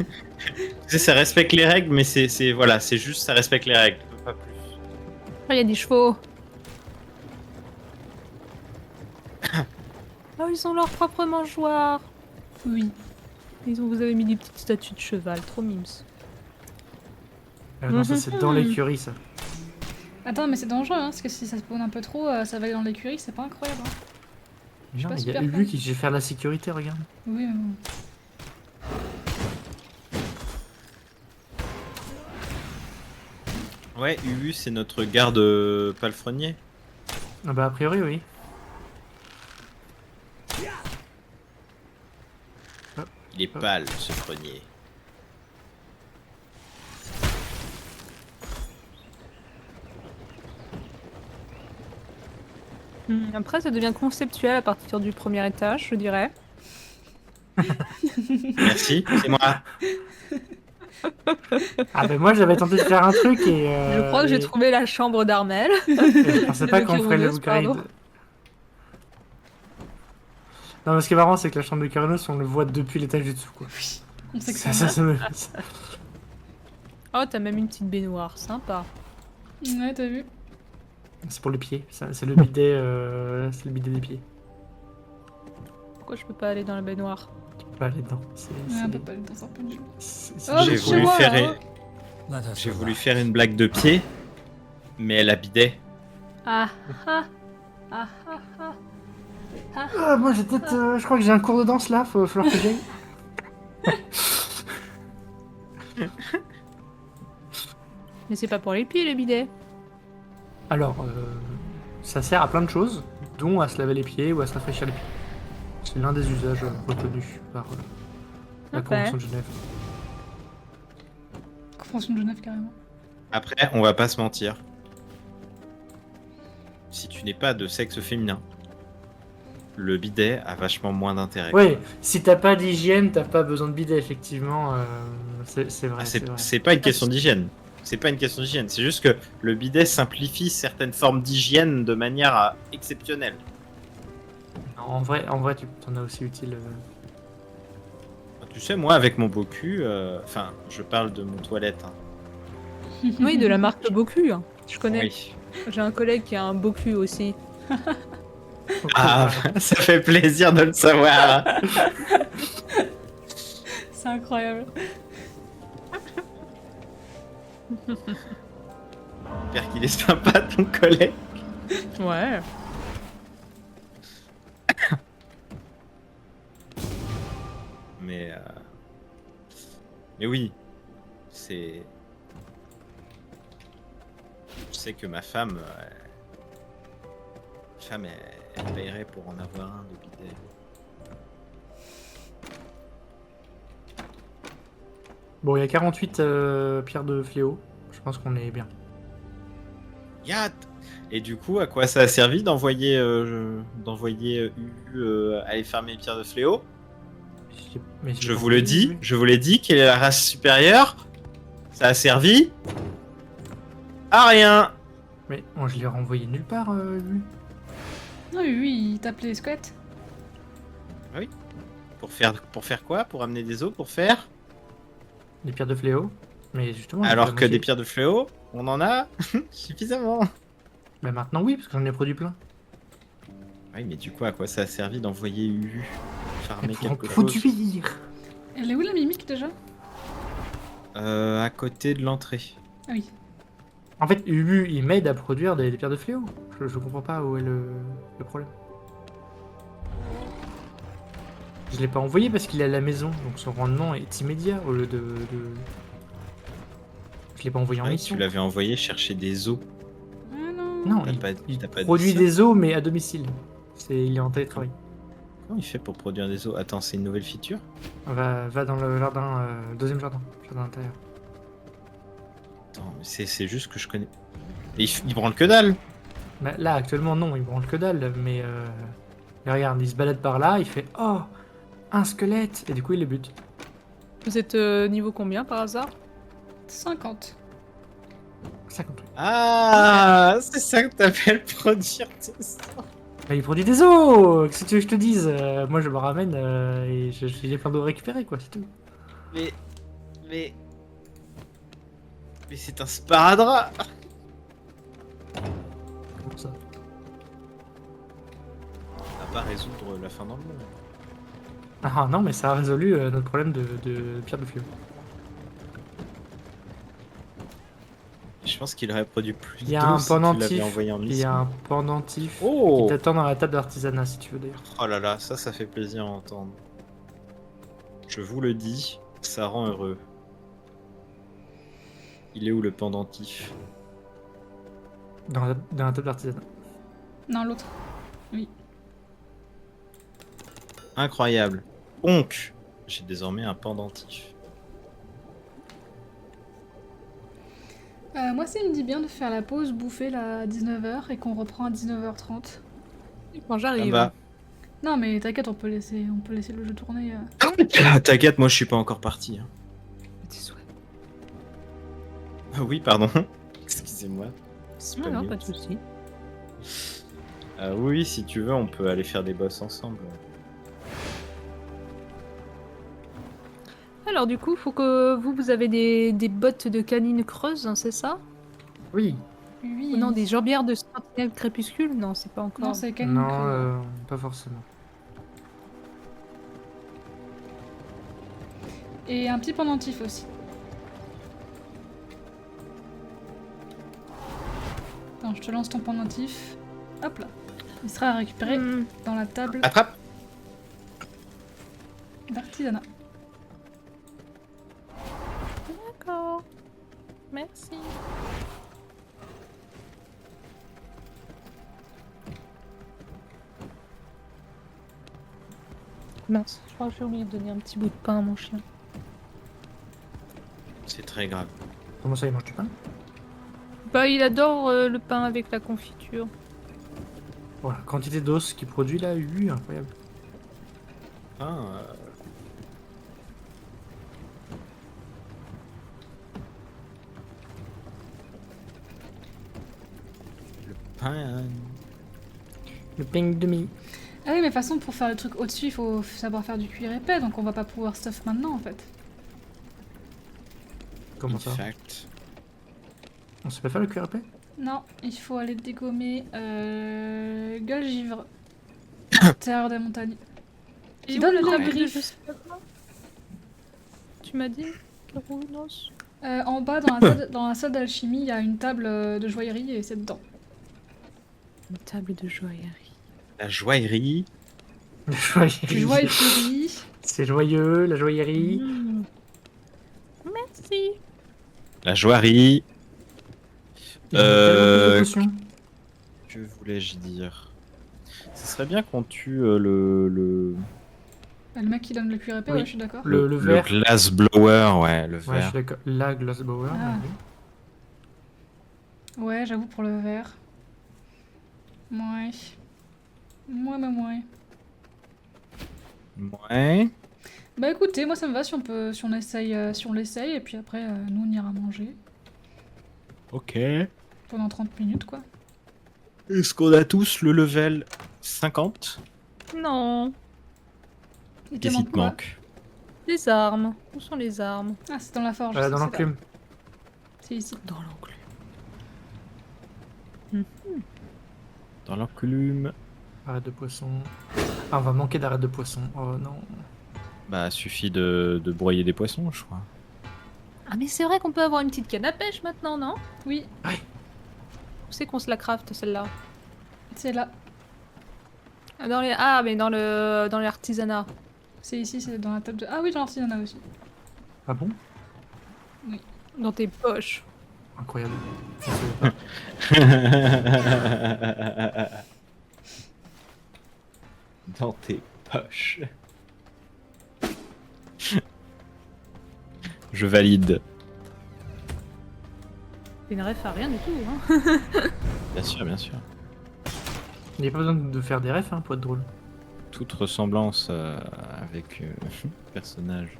sais, ça respecte les règles, mais voilà, c'est juste ça respecte les règles, pas plus. Ah, il y a des chevaux. Oh, ils ont leur propre mangeoire. Oui. Vous avez mis des petites statues de cheval, trop mimes. Non, ça, c'est dans l'écurie, ça. Attends, mais c'est dangereux, hein, parce que si ça spawn un peu trop, ça va aller dans l'écurie, c'est pas incroyable. Hein. Non, pas mais il y a super Ulu fan. qui sait faire la sécurité, regarde. Oui, mais bon. Ouais, Ubu, c'est notre garde palefrenier. Ah bah, a priori, oui. Il est pâle, ce frenier. Après, ça devient conceptuel à partir du premier étage, je dirais. Merci, c'est moi. Ah bah, moi, j'avais tenté de faire un truc et... je crois que j'ai et- trouvé la chambre d'Armel. Je pensais pas Le qu'on ferait le Kyronos, Bucaride. pardon. Non, mais ce qui est marrant, c'est que la chambre de Kyronos, on le voit depuis l'étage du dessous, quoi. On sait que Ça, ça ça, ça me... Oh, t'as même une petite baignoire, sympa. Ouais, t'as vu? C'est pour les pieds. C'est le bidet, c'est le bidet des pieds. Pourquoi je peux pas aller dans la baignoire? Tu peux pas aller dedans. Ouais, on peut pas aller dans un peu de jeu. c'est- Oh, J'ai mais voulu chez moi, faire là, une- J'ai voulu faire une blague de pied, mais elle a bidet. Ah ah ah ah ah. Ah, moi, j'ai peut-être... je crois que j'ai un cours de danse, là. Faut falloir que j'aille. Mais c'est pas pour les pieds, le bidet. Alors, ça sert à plein de choses, dont à se laver les pieds ou à se rafraîchir les pieds. C'est l'un des usages reconnus par la Ok. Convention de Genève. Convention de Genève, carrément. Après, on va pas se mentir. Si tu n'es pas de sexe féminin, le bidet a vachement moins d'intérêt. Ouais, si t'as pas d'hygiène, t'as pas besoin de bidet, effectivement. C'est vrai, Ah, c'est vrai. c'est pas une question d'hygiène. C'est pas une question d'hygiène. C'est juste que le bidet simplifie certaines formes d'hygiène de manière exceptionnelle. En vrai, tu t'en as aussi utile. Tu sais, moi, avec mon beau cul, enfin, je parle de mon toilette. Hein. Oui, de la marque Bocu. Hein. Je connais. Oui. J'ai un collègue qui a un Bocu aussi. Ah, ça fait plaisir de le savoir. C'est incroyable. J'espère qu'il est sympa, ton collègue. Ouais. Mais oui, c'est. Je sais que ma femme, elle paierait pour en avoir un de bidet. Bon, il y a 48 pierres de fléau. Je pense qu'on est bien. Yat. Et du coup, à quoi ça a servi d'envoyer aller farmer Pierre de Fléau? Mais Je vous le dis, quelle est la race supérieure? Ça a servi à rien. Mais moi, je l'ai renvoyé nulle part, lui. Ah oui, il tape les squelettes. Pour faire quoi? Pour amener des os? Pour faire? Les pierres de fléau. Mais justement. Alors que des pierres de fléau, on en a suffisamment. Bah maintenant, oui, parce que j'en ai produit plein. Oui, mais du coup, à quoi ça a servi d'envoyer Ulu farmer Pour en quelque chose? produire. Elle est où la mimique déjà? À côté de l'entrée. Ah oui. En fait, Ubu, il m'aide à produire des pierres de fléau. Je comprends pas où est le problème. Je l'ai pas envoyé parce qu'il est à la maison, donc son rendement est immédiat au lieu de... Je l'ai pas envoyé en Ouais, mission. tu l'avais envoyé chercher des os. Ah non. Non, T'as il, pas- il t'as pas dit produit ça des os, mais à domicile. Il est en télétravail. Comment il fait pour produire des os? Attends, c'est une nouvelle feature? Va dans le jardin, deuxième jardin intérieur. Attends, mais c'est juste que je connais. Et il branle que dalle! Bah, là, actuellement, non, il branle que dalle, mais regarde, il se balade par là, il fait « Oh, un squelette !» Et du coup, il les bute. Vous êtes niveau combien par hasard? 50. 58. Ah, c'est ça que t'appelles produire des os! Bah, il produit des os! Qu'est-ce que tu veux que je te dise? Moi, je me ramène et j'ai plein d'eau récupérée, quoi, c'est tout. Mais c'est un sparadrap! Comment ça? Ça va pas résoudre la fin dans le monde. Ah non, mais ça a résolu notre problème de pierre de fléau. Je pense qu'il aurait produit plus Il y a d'os un si tu l'avais pendentif. envoyé en Il y mission. a un pendentif Oh! qui t'attend dans la table d'artisanat, si tu veux, d'ailleurs. Oh là là, ça fait plaisir à entendre. Je vous le dis, ça rend heureux. Il est où le pendentif? Dans la table d'artisanat. Non, l'autre. Incroyable. Donc, j'ai désormais un pendentif. Moi, ça me dit bien de faire la pause, bouffer là, à 19h et qu'on reprend à 19h30. Quand Ah j'arrive. bah. Non, mais t'inquiète, on peut laisser le jeu tourner. Ah, t'inquiète, moi je suis pas encore parti. hein. Tes souhaits. Ah oui, pardon. Excusez-moi. Non, non, pas de soucis. Oui, si tu veux, on peut aller faire des boss ensemble. Alors du coup, faut que vous avez des bottes de canine creuse, hein, c'est ça? Oui. Oui. Ou non, des jambières de sentinelle crépuscule? Non, c'est pas encore. Non, c'est Canine Non, Creuse. pas forcément. Et un petit pendentif aussi. Attends, je te lance ton pendentif. Hop là. Il sera récupéré Hmm. dans la table Attrape! d'artisanat. D'accord. Merci. Mince, je crois que j'ai oublié de donner un petit bout de pain à mon chien. C'est très grave. Comment ça, il mange du pain? Bah, il adore le pain avec la confiture. Voilà, quantité d'os qu'il produit là, incroyable. Ah, le pain. Le pain de mie. Ah oui, mais de toute façon, pour faire le truc au-dessus, il faut savoir faire du cuir épais, donc on va pas pouvoir stuff maintenant en fait. Comment In ça? fact. On sait pas faire le cuir épais? Non, il faut aller dégommer Gueule-Givre. Terreur des montagnes. Et Qui où donne la le table de brief. je sais pas quoi Tu m'as dit Kérounos. En bas, dans la salle d'alchimie, il y a une table de joaillerie et c'est dedans. Une table de joaillerie. La joaillerie. La joaillerie. Joaillerie. C'est joyeux, la joaillerie. Mmh. Merci. La joaillerie. Il y a tellement de potions. Que voulais-je dire? Ce serait bien qu'on tue le Bah, le mec qui donne le cuir épais, Oui. ouais, je suis d'accord. Le verre. glass blower, ouais, le Ouais, je verre. suis d'accord. La Glassbauer. Ah. oui. Ouais, j'avoue pour le verre. Ouais. Ouais. Ouais. Bah écoutez, moi ça me va si on essaye, si on l'essaye, et puis après nous on ira manger. Ok. Pendant 30 minutes quoi. Est-ce qu'on a tous le level 50? Non. Il te Qu'est-ce qui manque te quoi? manque? Les armes. Où sont les armes? Ah, c'est dans la forge. Dans c'est là. l'enclume. C'est ici. Dans l'enclume. Dans l'enclume. Arrête de poisson. Ah, on va manquer d'arrêt de poisson. Oh non. Bah, suffit de broyer des poissons, je crois. Ah mais c'est vrai qu'on peut avoir une petite canne à pêche maintenant, non? Oui, Où c'est qu'on se la crafte celle-là? c'est là. Mais dans l'artisanat. C'est ici, c'est dans la table de... Ah oui, dans l'artisanat aussi. Ah bon? Dans tes poches. Incroyable. Je savais pas. Dans tes poches. Je valide. C'est une ref à rien du tout, hein. Bien sûr, bien sûr. Il n'y a pas besoin de faire des refs hein, pour être drôle. Toute ressemblance avec personnage.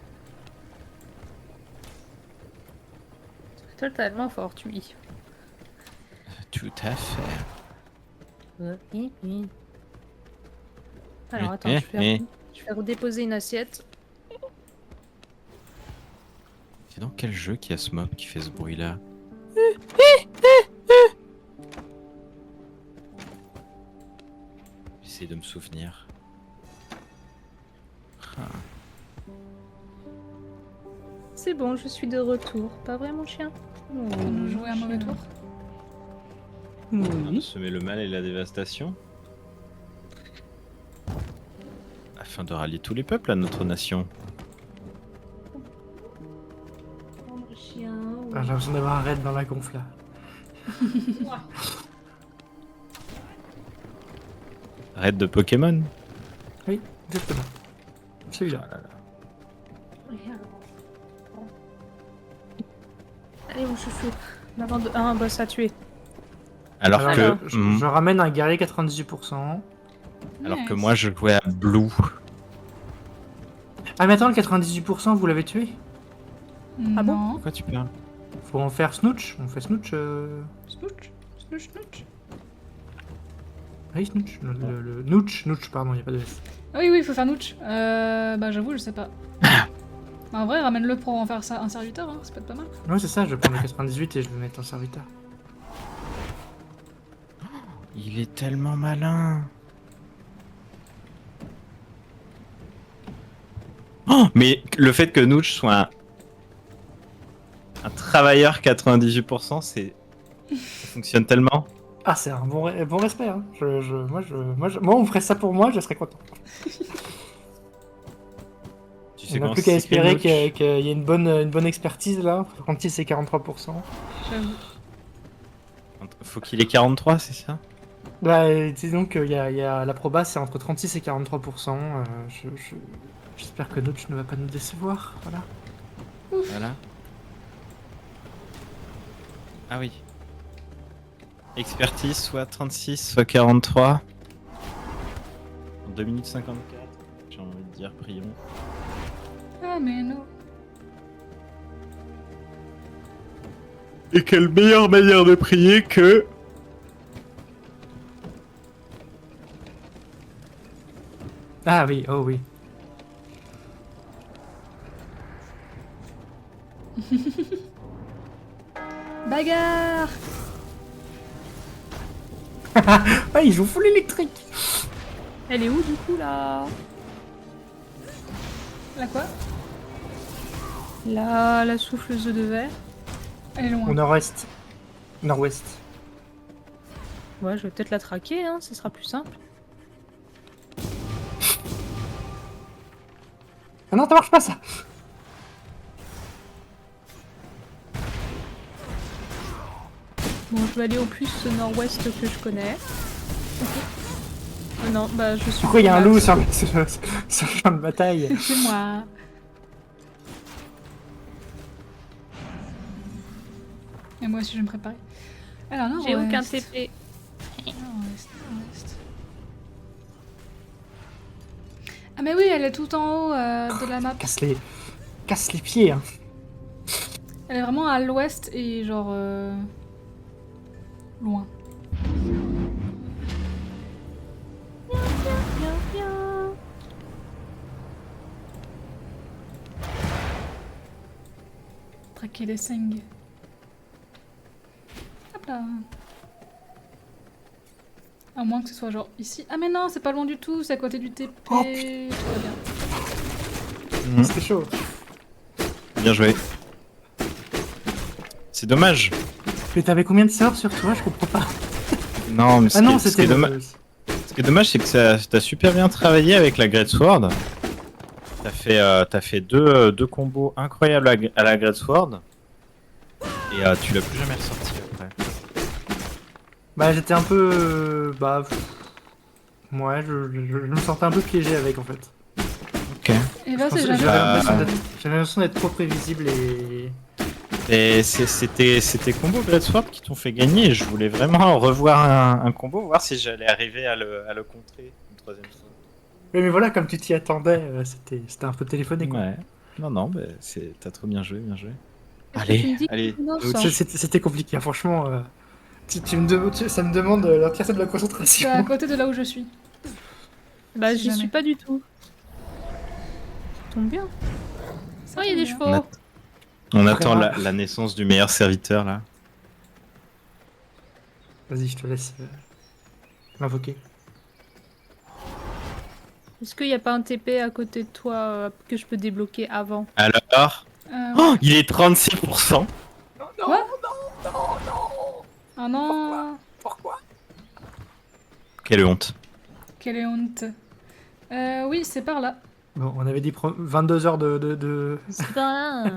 Totalement fortuit. Tout à fait. Alors attends, je vais redéposer une assiette. C'est dans quel jeu qu'il y a ce mob qui fait ce bruit-là? J'essaie de me souvenir. Ah. C'est bon, je suis de retour. Pas vrai mon chien? Pour nous jouer un mauvais tour. On semer le mal et la dévastation afin de rallier tous les peuples à notre nation. Ah, j'ai l'impression d'avoir un raid dans la gonfle là. Raid de Pokémon. Oui, exactement. Celui-là. Ah là là. Allez mon chouchou. Avant de un boss à tuer. Alors Alors, que je ramène un guerrier 98%. alors que Nice. moi je jouais à Blue. Ah mais attends, le 98% vous l'avez tué? Ah bon? Non. Pourquoi tu parles? Faut en faire Snooch. On fait Snooch. Snooch. Oui, Snooch. Le Nooch, pardon, il n'y a pas de S. Ah oui, il faut faire Nooch. Bah j'avoue, je sais pas. Bah, en vrai, ramène-le pour en faire ça un serviteur, hein, ça peut être pas mal. Ouais, c'est ça, je vais prendre le 98 et je vais le mettre en serviteur. Il est tellement malin. Oh, mais le fait que Nooch soit un travailleur 98%, ça fonctionne tellement. Ah, c'est un bon respect, hein. Moi, on ferait ça pour moi, je serais content. Tu c'est On n'a quand plus qu'à c'est espérer quel qu'il y ait une bonne expertise là. 36 et 43%. J'avoue. Faut qu'il ait 43, c'est ça? Bah, disons qu'il y a la proba, c'est entre 36 et 43%. J'espère que Notch ne va pas nous décevoir. Voilà. Voilà. Ah oui. Expertise, soit 36, soit 43. En 2 minutes 54. J'ai envie de dire, prions. Ah, mais non. Et quelle meilleure manière de prier que... Ah oui, oh oui. Bagarre. Ah, ils jouent full électrique. Elle est où du coup là? La quoi? La souffleuse de verre. Elle est loin. Au nord-est. Nord-ouest. Ouais, je vais peut-être la traquer, hein, ce sera plus simple. Ah non, ça marche pas ça. Bon, je vais aller au plus nord-ouest que je connais. Non, bah je suis... Pourquoi il y a un loup sur le champ de bataille? C'est moi. Et moi aussi, je vais me préparer. Alors, non, J'ai aucun TP. Ah, mais oui, elle est tout en haut de la map. Casse les pieds. Hein. Elle est vraiment à l'ouest et genre. Loin. Traquer les Seng. Hop là. À moins que ce soit genre ici. Ah mais non, c'est pas loin du tout, c'est à côté du TP. Oh, Tout va bien. C'était chaud. Bien joué. C'est dommage. Mais t'avais combien de sorts sur toi? Je comprends pas. Non, mais Ah non, ce qui c'était est dommage, ce qui est dommage, c'est que t'as super bien travaillé avec la Great Sword. T'as fait deux combos incroyables à la Great Sword. Et tu l'as plus jamais ressorti après. Bah j'étais un peu... ouais, je me sentais un peu piégé avec en fait. Ok. Et là, c'est J'avais jamais. l'impression d'être trop prévisible et... Et c'était combos Great Sword qui t'ont fait gagner. Et je voulais vraiment revoir un combo, voir si j'allais arriver à le contrer une troisième fois. Oui, mais voilà, comme tu t'y attendais, c'était un peu téléphoné quoi. Ouais. Non, mais t'as trop bien joué, bien joué. Tu me Allez, dis allez. non, Notch. ça. C'était compliqué, hein, franchement. Ça me demande l'entièreté de la C'est à concentration. côté de là où je suis. Bah Si j'y jamais. suis pas du tout. Ça tombe bien. Ça Oh, il y a tombe des bien. chevaux. On attend Très la naissance du meilleur serviteur là. Vas-y, je te laisse m'invoquer. Est-ce qu'il n'y a pas un TP à côté de toi que je peux débloquer avant? Alors oh, il est 36%. Ah non. Pourquoi? Quelle honte. Quelle honte. Oui, c'est par là. Bon, on avait dit 22 heures de... C'est pas là.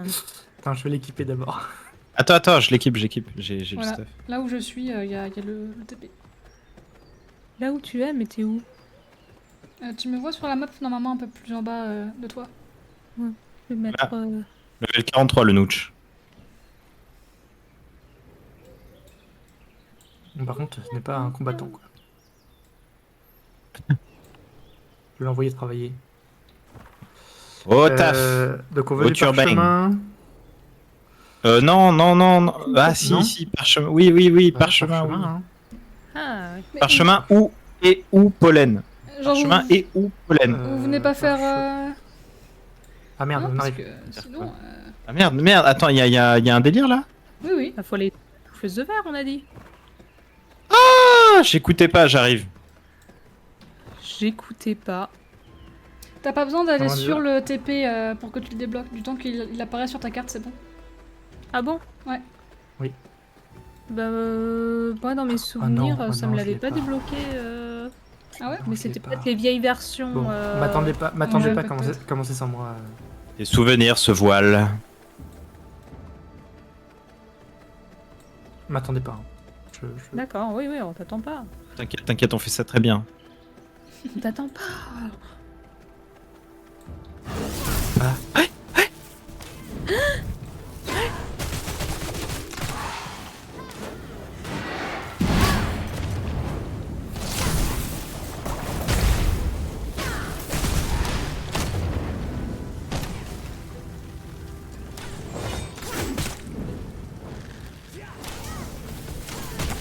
Attends, je vais l'équiper d'abord. Attends, j'équipe. J'ai Voilà. le stuff. Là où je suis, il y a le TP. Là où tu es, mais t'es où? Tu me vois sur la map normalement un peu plus en bas de toi. Je vais mettre... Level 43, le Nooch. Par contre, ce n'est pas un combattant quoi. Je vais l'envoyer travailler. Oh, taf. Donc on Au veut du turbine. parchemin. Non. Ah, Non si, parchemin. Oui, Ouais, parchemin, oui. hein. Ah, Mais- Parchemin ou pollen. Genre, Parchemin et ou pollen. vous venez pas faire. Ah merde, non, on parce arrive. que sinon. Ah merde, attends, il y a un délire là? Oui, oui. il faut aller souffleuse de verre, on a dit. Ah, j'écoutais pas, j'arrive. J'écoutais pas. T'as pas besoin d'aller Comment sur dire le TP pour que tu le débloques. Du temps qu'il apparaît sur ta carte, c'est bon. Ah bon? Ouais. Oui. Bah, moi dans mes souvenirs, oh ça non, me je l'avait l'ai pas pas. débloqué. Ah ouais? Mais je l'ai c'était pas. peut-être les vieilles versions. Bon, Ouais, m'attendez pas peut-être. commencer sans moi. Tes souvenirs se voilent. M'attendez pas. Hein. D'accord, oui, oui, on t'attend pas. T'inquiète, t'inquiète, on fait ça très bien. On t'attend pas.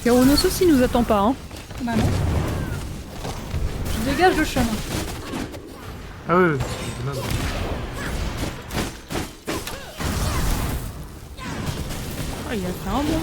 Kéronos aussi nous attend pas, hein. Bah non. Je dégage le chemin. Ah oui, c'est dommage. Oh, il a fait un bon.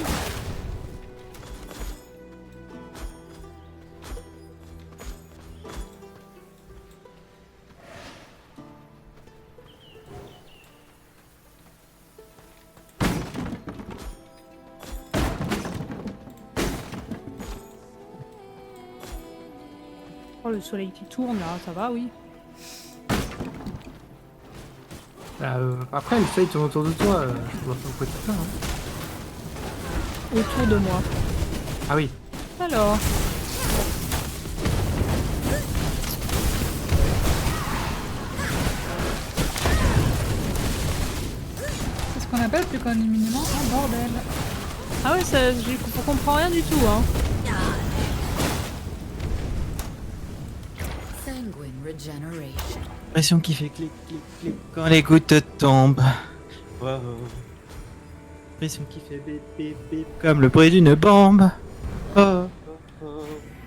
Oh, le soleil qui tourne là, ça va, oui. Après, le soleil tourne autour de toi. Je vois pas pourquoi tu te plains. Hein. Autour de moi. Ah oui. Alors. C'est ce qu'on appelle plus communément un bordel. Ah ouais, ça, je comprends rien du tout, hein. Sanguine regeneration. Pression qui fait clic, clic, clic quand les gouttes tombent. Wow. Pression qui fait bip, bip, bip comme le bruit d'une bombe. Oh, oh, oh.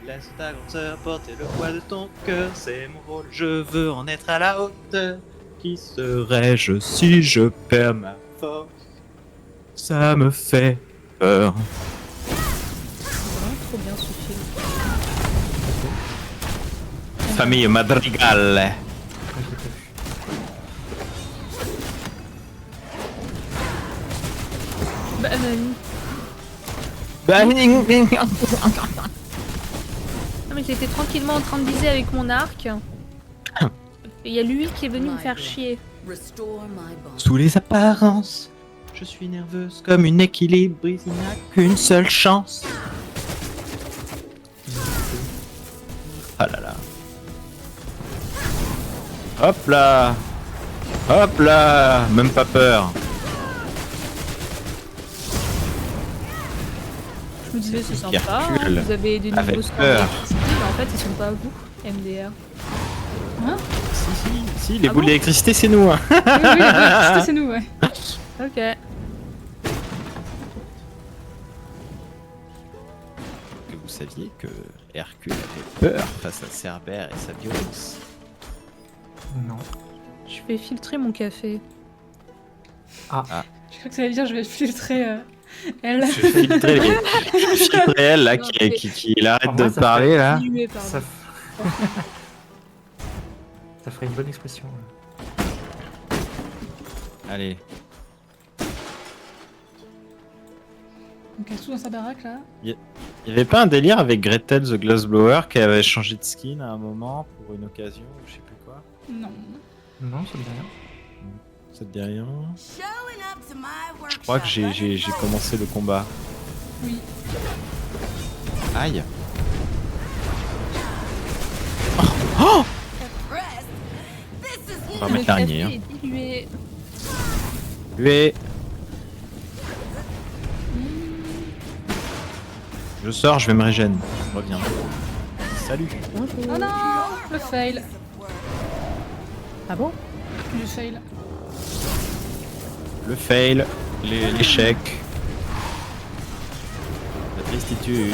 Laisse ta grande sœur porter le poids de ton cœur. C'est mon rôle, je veux en être à la hauteur. Qui serais-je si je perds ma force? Ça me fait peur. C'est vraiment trop bien ce film. Famille Madrigal. Ouais, je l'ai pas vu. Bah, non mais j'étais tranquillement en train de viser avec mon arc. Et il y a lui qui est venu me faire chier. Restore my bond. Sous les apparences, je suis nerveuse comme une équilibre, il n'a qu'une seule chance. Ah là là. Hop là. Hop là. Même pas peur. Je me disais c'est Qui sympa, hein, recule vous avez des avec nouveaux scores peur. d'électricité, mais en fait ils sont pas à vous, MDR. Si, les Ah boules bon d'électricité c'est nous. Hein. Oui, oui, l'électricité, c'est nous, ouais. Ok. Que vous saviez que Hercule avait peur face à Cerbère et sa violence. Non. Je vais filtrer mon café. Je crois que ça veut dire je vais filtrer elle. Je vais filtrer elle là qui arrête En de vrai, ça parler fait- là. Dilué, pardon. Ça, ça ferait une bonne expression. Allez. On casse tout dans sa baraque là. Il y avait pas un délire avec Gretel the Glassblower qui avait changé de skin à un moment pour une occasion ou je sais plus quoi? Non. Non, ça me dit rien. Ça te dit rien? Showing up to my Je crois que j'ai commencé le combat. Oui. Aïe. On va Le mettre café l'araignée. Hein. est dilué. Lui. Je sors, je vais me régénérer. Je reviens. Salut. Oh non, le fail. Ah bon? Le fail. Le fail, l'échec, la tristitude.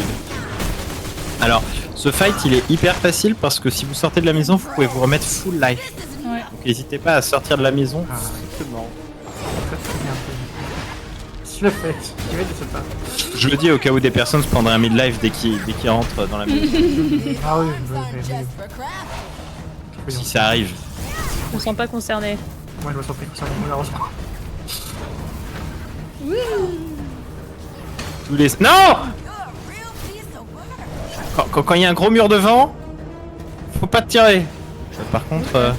Alors, ce fight il est hyper facile parce que si vous sortez de la maison, vous pouvez vous remettre full life. Ouais. Donc n'hésitez pas à sortir de la maison Ah. strictement. Très très bien. Tu l'as fait. Tu vas de ce pas. Je le dis au cas où des personnes se prendraient un mid-life dès qu'ils rentrent dans la maison. Ah oui, Just for crap. Si ça arrive. Je me sens pas concerné. Moi je me sens plus concerné, malheureusement. Tous les... Non. You're a real piece of work. Quand il y a un gros mur devant, faut pas te tirer. Par contre,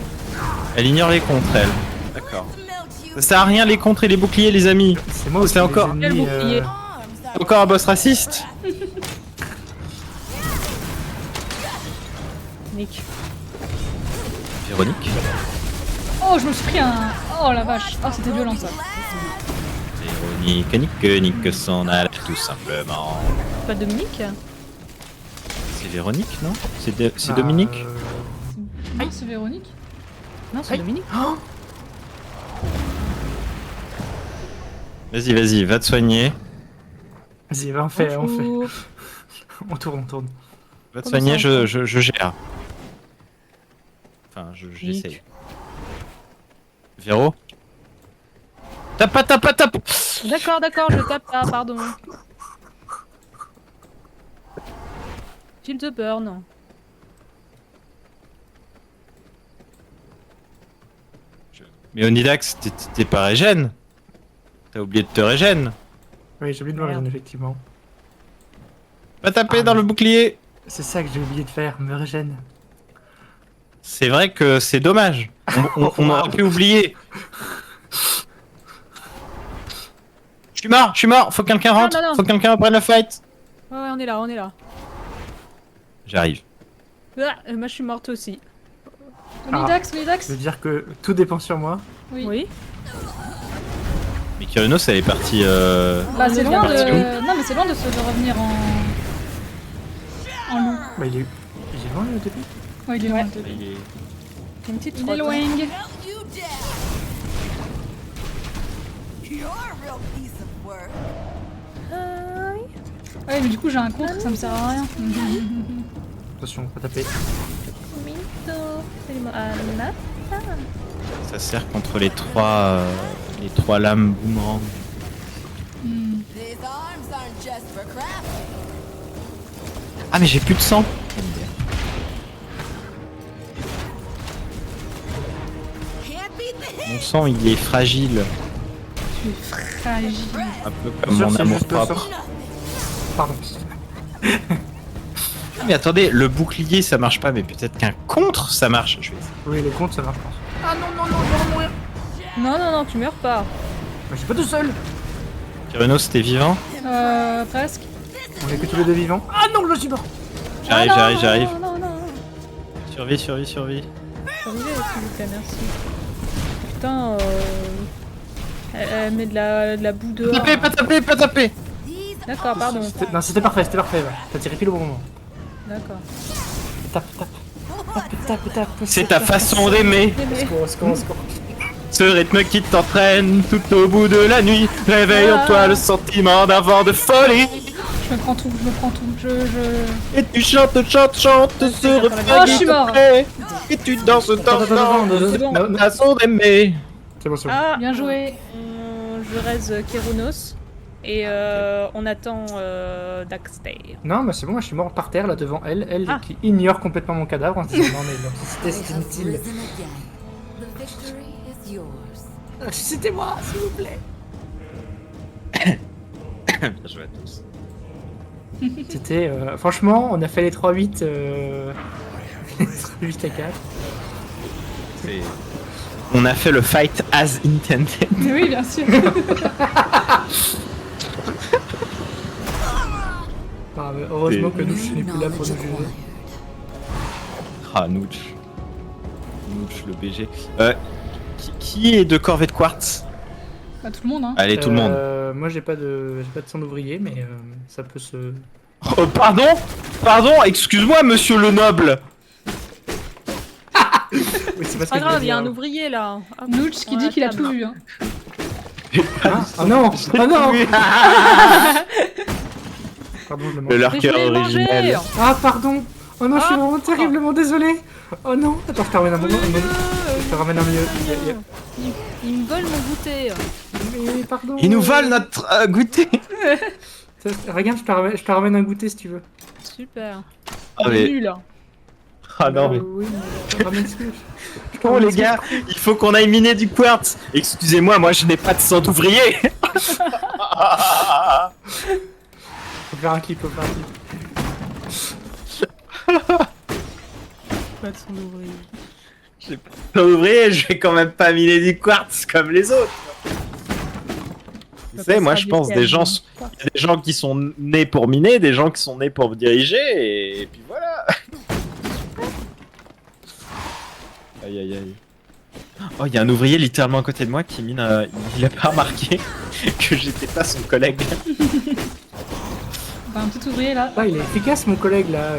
elle ignore les contres, elle. D'accord. Make Ça sert à rien les contres et les boucliers, les amis. C'est moi aussi. C'est encore- les ennemis, Quel bouclier. Encore un boss raciste. Nick. Véronique. Oh, je me suis pris un. Oh la vache. Oh, c'était violent ça. Véronique, nique son âge, tout simplement. Pas Dominique? C'est Véronique, non? C'est Bah, Dominique? Non, c'est Véronique. Non, c'est Dominique. Vas-y, va te soigner. Vas-y, va, on fait. Bonjour. On tourne. Va te Comment soigner, ça, je gère. Enfin, j'essaye. Véro? Tape. D'accord, je tape pas, pardon. Feel the burn. Mais Onidax, t'es pas régène? T'as oublié de te régène? Oui, j'ai oublié de me Merde. régénérer, effectivement. Va taper Ah, dans mais- le bouclier. C'est ça que j'ai oublié de faire, me régène. C'est vrai que c'est dommage. On aurait pu oublier. Je suis mort. Faut que quelqu'un rentre. non. Faut que quelqu'un reprenne la fight. Ouais, on est là. J'arrive. Ah, moi, je suis morte aussi. Onidax. Ça veut dire que tout dépend sur moi. Oui. Oui. Mais Kyrinos, elle est partie. Bah, c'est On est loin parti de. Non, mais c'est loin de revenir en. En loup. Bah, il est loin le début. Ouais, il est loin. Ouais. le début. Une petite Il est trotte. loin. You down. You're a real piece of work. Ouais, mais du coup, j'ai un contre, ça me sert à rien. Attention, pas taper. Mito. Salut, Anna. Ça sert contre les trois lames boomerang. Hmm. These arms aren't just for crap. Ah mais j'ai plus de sang. Can't beat the hit. Mon sang il est fragile. Tu es fragile. Un peu comme Sûr, mon c'est amour juste le propre. sort. Pardon. Ah, mais attendez, le bouclier ça marche pas, mais peut-être qu'un contre ça marche. Je vais essayer. Oui, les comptes, ça marche, je pense. Ah non, je vais mourir. Non, tu meurs pas. Mais je suis pas tout seul. Kyrinos, t'es vivant? Presque. On est que tous les deux vivants. Ah non, je suis mort. J'arrive. Non. Survie. Survivez, s'il vous plaît, merci. Putain, elle met de la boue dehors. Pas taper. D'accord, pardon. Non, c'était parfait. Ouais. T'as tiré pile au bon moment. D'accord. Tape. C'est ta façon d'aimer. Au secours. Ce rythme qui t'entraîne tout au bout de la nuit. Réveille en toi le sentiment d'un vent de folie. Je me prends tout. Et tu chantes ce refrain Oh, je suis qui te mort. plaît. Et tu danses Attends, C'est bon. non. façon d'aimer. C'est bon. Ah, Bien joué. je raise Kéronos et on attend Daxter. Non, mais c'est bon, moi je suis mort par terre là devant elle Ah. qui ignore complètement mon cadavre en se disant non mais It c'était has inutile. risen again. The victory is yours. C'était moi, s'il vous plaît. Bien joué à tous. C'était franchement, on a fait les 3-8 les 3-8 à 4. On a fait le fight as intended. Mais oui, bien sûr. Ah, mais heureusement que nous je n'ai plus là pour Knowledge nous juger. acquired. Ah, Nooch, le BG. Qui est de corvée de quartz? Bah, tout le monde, hein. Allez, tout le monde. Moi j'ai pas de sang d'ouvrier mais ça peut se. Oh, pardon, excuse-moi, monsieur le noble. Oui, c'est parce Pas que grave, il y a un ouvrier là. Ah, Nooch qui on dit qu'il a l'attend. tout vu, hein. Ah non. Pardon, je le mange. Le Mais je lurker voulais le manger. originel. Ah pardon. Oh non, je suis Ah. vraiment terriblement désolé. Oh non. Attends, je te ramène un moment. Je te ramène un mieux. Il me vole mon goûter. Mais pardon. Il nous vole notre goûter. Regarde, je te ramène un goûter si tu veux. Super. Ah, Il est mais... nul. Hein. ah non, mais... Oui, mais je te ramène ce que je te Oh ramène les ce que gars, il faut qu'on aille miner du quartz. Excusez-moi, moi je n'ai pas de sang d'ouvrier. Faut faire un clip, Pas de son ouvrier. J'ai pas un ouvrier, je vais quand même pas miner du quartz comme les autres. Vous savez, moi je pense des gens, il y a des gens qui sont nés pour miner, des gens qui sont nés pour diriger, et puis voilà. Aïe aïe aïe. Oh, il y a un ouvrier littéralement à côté de moi qui mine. Il a pas remarqué que j'étais pas son collègue. Bah, un petit ouvrier là. Ah, il est efficace, mon collègue, là.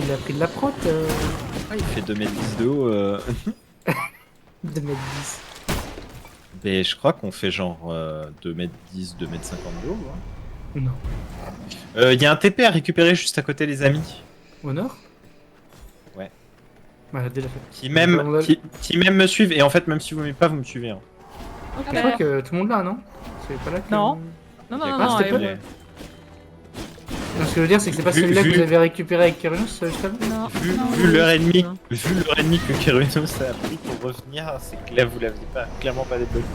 Il a pris de la prot. Ah, il fait 2m10 de haut. 2m10. Mais je crois qu'on fait genre 2m10, 2m50 de haut. Hein. Non. Il y a un TP à récupérer juste à côté, les amis. Au nord? Ouais. Voilà, déjà fait. Qui même, On a- qui même me suivent. Et en fait, même si vous m'aimez pas, vous me suivez. Hein. Ok. Je crois que tout le monde là, non? C'est pas là que... Non. Non, non, Il y a non, pas non, c'était elle- pas les- Non, ce que je veux dire, c'est que c'est pas Vu- celui-là que vu- vous avez récupéré avec Kyrinos, juste avant? non. Vu, non, vu oui, l'heure et demie, non. vu l'heure et demie que Kerunos a pris pour revenir, c'est que là vous l'aviez pas, clairement pas débloqué.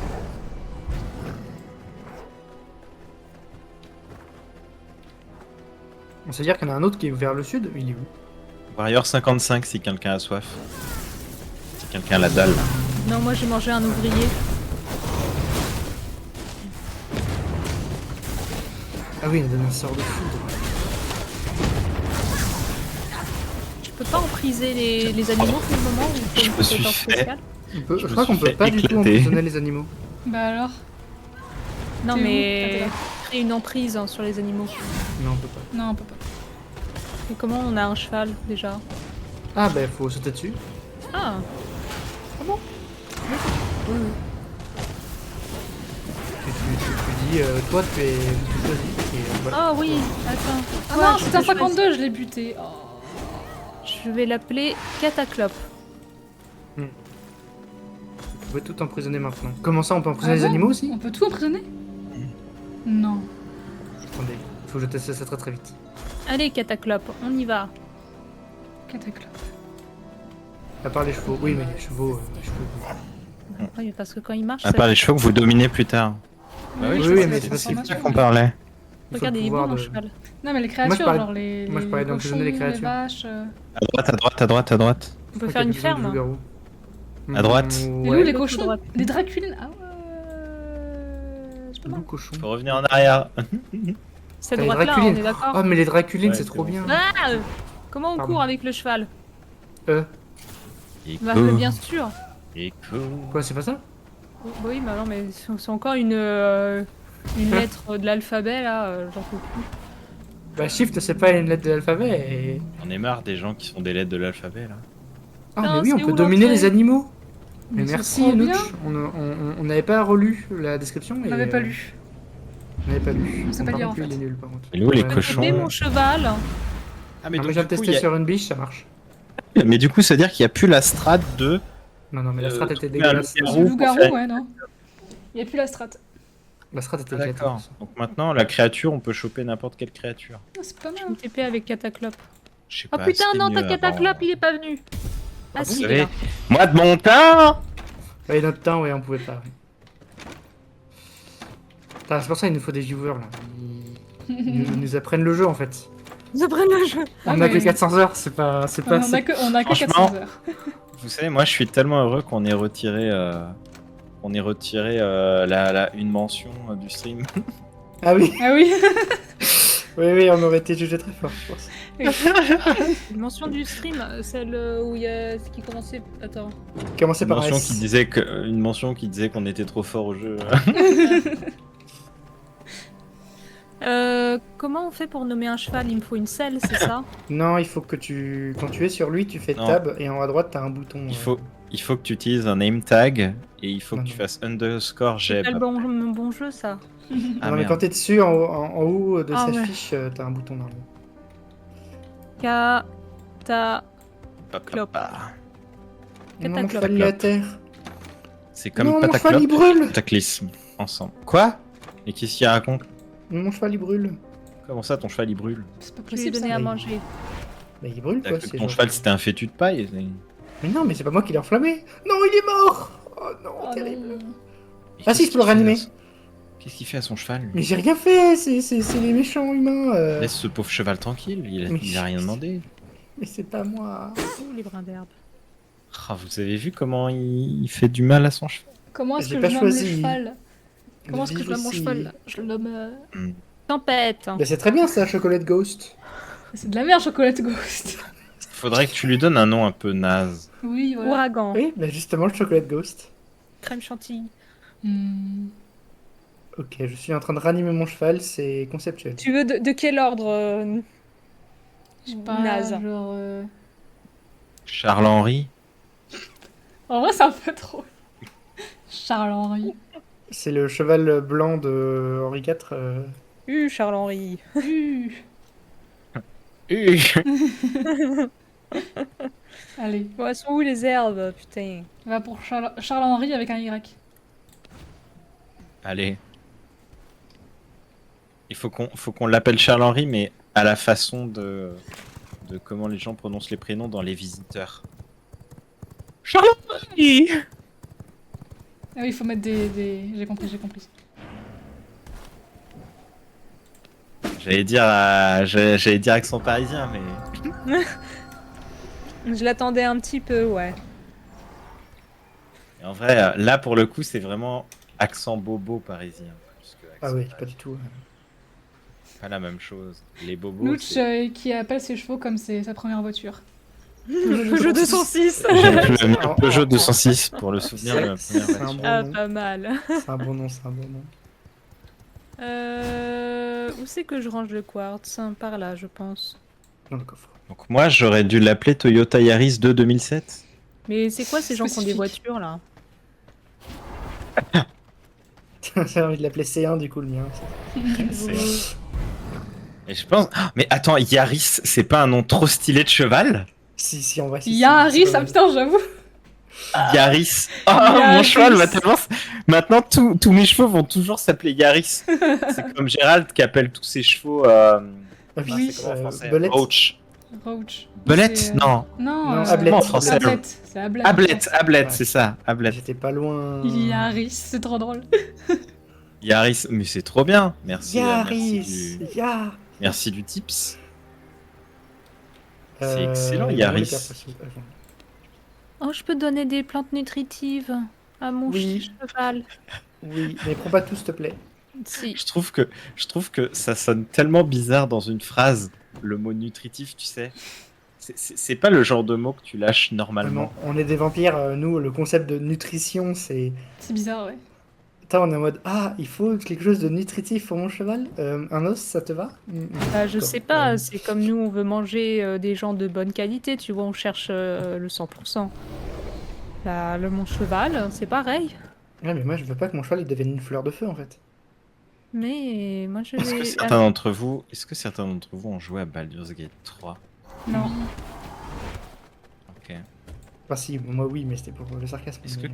On sait dire qu'il y en a un autre qui est vers le sud, il est où? Warrior 55 si quelqu'un a soif. Si quelqu'un a la dalle. Non, moi j'ai mangé un ouvrier. Ah oui, il a donné un sort de foudre. Je peux pas empriser les animaux pour le moment ou faut Je une me suis compétence fait- spéciale Je me crois qu'on suis peut fait pas du tout éclater. emprisonner les animaux. Bah alors. Non, T'es où? mais Ah, t'es créer une emprise hein, sur les animaux. Non, on peut pas. Non, on peut pas. Et comment on a un cheval déjà? Ah bah, faut sauter dessus. Ah, Tu dis, toi, tu choisis. Et voilà. ah oui, attends. Ah Ouais, non, je c'était un peux choisir. 52, je l'ai buté. Oh. Je vais l'appeler Cataclope. Vous pouvez tout emprisonner maintenant. Comment ça, on peut emprisonner Ah les bon animaux aussi? On peut tout emprisonner? Non. Attendez, faut que je teste ça très très vite. Allez, Cataclope, on y va. Cataclope. À part les chevaux. Oui, mais les chevaux. Les chevaux. Oui, parce que quand il marche, À part les chevaux que vous dominez plus tard. Bah oui, oui, je oui, pense mais que c'est parce que- C'est transformation. ça qu'on parlait. Il faut regarde, le il est pouvoir bon, mon de- cheval. Non, mais les créatures, parlais- genre les, moi, je les parlais cochons, d'emprisonner les créatures. les vaches. À droite, à droite, à droite, à droite. On peut Ok, faire une besoin de ferme. loup-garou. À droite. Les Ouais. loups, les l'autre cochons, droite. les draculines. Ah ouais. C'est pas Loup, mal. cochon. Faut revenir en arrière. Cette T'as les droite-là, on draculines. est d'accord? Oh, mais les draculines, Ouais, c'est c'est trop bon. bien. Ah comment on Pardon. court avec le cheval? Bah, Écho. bien sûr. Écho. Quoi, c'est pas ça? Oh, bah oui, bah non, mais c'est encore une lettre de l'alphabet là, j'en peux plus. Bah, shift, c'est pas une lettre de l'alphabet et. On est marre des gens qui font des lettres de l'alphabet là. Ah, Non, mais oui, on c'est peut où dominer l'entrée? les animaux. Mais c'est merci, trop Nooch. bien. On n'avait pas relu la description. On n'avait pas lu. On n'avait pas lu. On sait pas Par lire, contre, en lui, fait. il est nul par contre. Et nous, les Ouais. cochons. Mais mon cheval. Ah, Non, mais je du viens de coup, tester il y a- sur une biche, ça marche. Mais du coup, ça veut dire qu'il n'y a plus la strat de. Non, non, mais la strat était trouver un dégueulasse. loup-garou. Le pour loup-garou, faire- ouais, non. Il n'y a plus la strat. La strat était Ah, éclatante. d'accord. Donc maintenant, la créature, on peut choper n'importe quelle créature. Ah, c'est pas Je mal. me TP avec Cataclope. Je sais Oh pas, putain, c'était non, mieux ta Cataclope, avant. il est pas venu. Ah bon si, Vous il est savez, là. moi de mon temps. Et notre temps, ouais, on pouvait pas. ouais. Putain, c'est pour ça qu'il nous faut des viewers là. Ils nous apprennent le jeu en fait. Ils apprennent le jeu. Ah, On a mais- que 400 heures, c'est pas On a assez. que, on a que Franchement, 400 heures. Vous savez, moi, je suis tellement heureux qu'on ait retiré. Une mention du stream. Ah oui, Ah oui. oui, oui, on aurait été jugé très fort, je pense. Une mention du stream, celle où il y a ce qui commençait. Attends. Commencez Une par mention S. qui disait que, une mention qui disait qu'on était trop fort au jeu. Comment on fait pour nommer un cheval? Il me faut une selle, c'est ça? Non, il faut que tu. Quand tu es sur lui, tu fais Non. tab et en haut à droite, t'as un bouton. Il faut que tu utilises un name tag et il faut Non, que tu non. fasses underscore C'est jeb. pas le bon jeu, ça. Ah, non, mais merde. quand t'es dessus, en haut de Ah, sa ouais. fiche, t'as un bouton normalement. Cata. Hop, Clope. hop, hop. Non, mon Cataclope. cheval il est à terre. C'est comme Non, mon cheval Pataclope, il brûle. Cataclysme, ensemble. Quoi? Et qu'est-ce qu'il raconte? Non, mon cheval il brûle. Comment ça, ton cheval il brûle? C'est pas Je vais lui possible donner ça. à Oui. manger. Mais il brûle T'as quoi. cru que c'est ton genre- cheval c'était un fétu de paille? Mais non, mais c'est pas moi qui l'ai enflammé. Non, il est mort. Oh non, Oh terrible. non. Mais Ah si, je peux le ranimer. Qu'est-ce qu'il fait à son cheval, lui? Mais j'ai rien fait, c'est les méchants humains. Laisse ce pauvre cheval tranquille, il a rien demandé. Mais c'est pas moi. Oh, les brins d'herbe. Ah, vous avez vu comment il fait du mal à son cheval? Comment est-ce J'ai que pas je nomme le choisi. cheval? Comment est-ce que je Vivre nomme mon aussi. cheval? Je le nomme. Tempête. Bah, c'est très bien ça, Chocolate Ghost. C'est de la merde, Chocolate Ghost. Faudrait que tu lui donnes un nom un peu naze. Oui, voilà. Ouragan. Oui, bah justement, le Chocolate Ghost. Crème chantilly. Hmm. Ok, je suis en train de ranimer mon cheval, c'est conceptuel. Tu veux de quel ordre Je sais pas, naze. genre. Charles-Henri? En vrai, c'est un peu trop. Charles-Henri. C'est le cheval blanc de Henri IV. Charles-Henri. Allez, Ouais, sont où les herbes, putain. on va pour Charles-Henri avec un Y. Allez. Il faut qu'on l'appelle Charles-Henri, mais à la façon de comment les gens prononcent les prénoms dans Les Visiteurs. Charles-Henri! Ah oui, il faut mettre des... J'ai compris. J'allais dire accent parisien, mais... Je l'attendais un petit peu, ouais. Et en vrai, là, pour le coup, c'est vraiment accent bobo parisien. Plus que Ah accent oui, parisien. pas du tout. Pas la même chose. Les bobos, Lutch c'est... qui appelle ses chevaux comme c'est sa première voiture. Peugeot 206. J'ai mis un Peugeot 206 pour le souvenir de ma première C'est un voiture. bon Ah, nom. pas mal. C'est un bon nom, c'est un bon nom. Où c'est que je range le quartz? Par là, je pense. Dans le coffre. Donc moi, j'aurais dû l'appeler Toyota Yaris 2 2007. Mais c'est quoi ces gens qui ont des Spécifique. voitures, là? J'ai envie de l'appeler C1 du coup le mien. Et je pense... Ah, mais attends, Yaris, c'est pas un nom trop stylé de cheval? Si, en vrai, si. Yaris, c'est pas ah mal. putain, j'avoue. Yaris. Oh, mon Yaris. cheval va tellement... Maintenant, tous mes chevaux vont toujours s'appeler Yaris. C'est comme Gérald qui appelle tous ses chevaux... Ah Oui. c'est comment en français? Belette. Roach. Roach. Belette? C'est, Non. Non, Non, Ablette. en français. Ablette. C'est Ablette. Ablette, Ouais. c'est ça. Ablette. J'étais pas loin. Yaris, c'est trop drôle. Yaris, mais c'est trop bien. Merci. Yaris. Merci du tips. Euh, C'est excellent, non, Yaris. les cartes possibles. Oh, je peux donner des plantes nutritives à mon Oui. cheval. Oui, mais prends pas tout s'il te plaît. Si. Je trouve que ça sonne tellement bizarre dans une phrase, le mot nutritif, tu sais. C'est pas le genre de mot que tu lâches normalement. On est des vampires, nous, le concept de nutrition, c'est... C'est bizarre, ouais. Attends, on est en mode, ah, il faut quelque chose de nutritif pour mon cheval. Un os, ça te va? Bah, je Comme- sais pas, c'est comme nous, on veut manger des gens de bonne qualité, tu vois, on cherche le 100%. Là, mon cheval, c'est pareil. Ouais, mais moi, je veux pas que mon cheval il devienne une fleur de feu, en fait. Mais moi, je Est-ce que vais... certains d'entre vous ont joué à Baldur's Gate 3? Non. Ok. Enfin, si, moi, oui, mais c'était pour le sarcasme. Est-ce mais-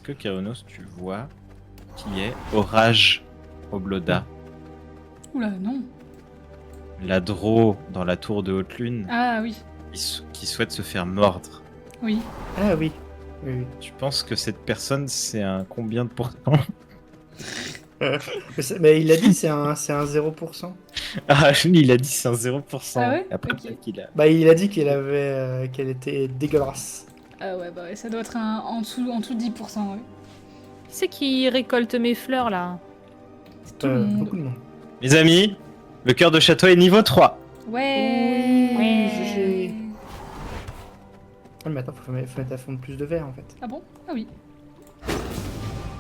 que Kéronos, tu vois qui est Orage Obloda, Oula, non. la Drow dans la tour de Haute-Lune, Ah oui. qui souhaite se faire mordre? Oui. Ah oui. Oui, oui. Tu penses que cette personne, c'est un combien de pourcents? Mais il a dit, c'est un 0%. Ah, lui, il a dit c'est un 0%. Ah ouais Après, Ok. peut-être qu'il a... Bah, il a dit qu'elle était dégueulasse. Ah ouais, bah ouais, ça doit être en dessous de 10%, ouais. Qui c'est qui récolte mes fleurs, là? C'est tout le monde. Beaucoup de monde. Mes amis, le cœur de château est niveau 3. Ouais. Oui, GG. Ah, mais attends, faut mettre à fond de plus de verre, en fait. Ah bon? Ah oui.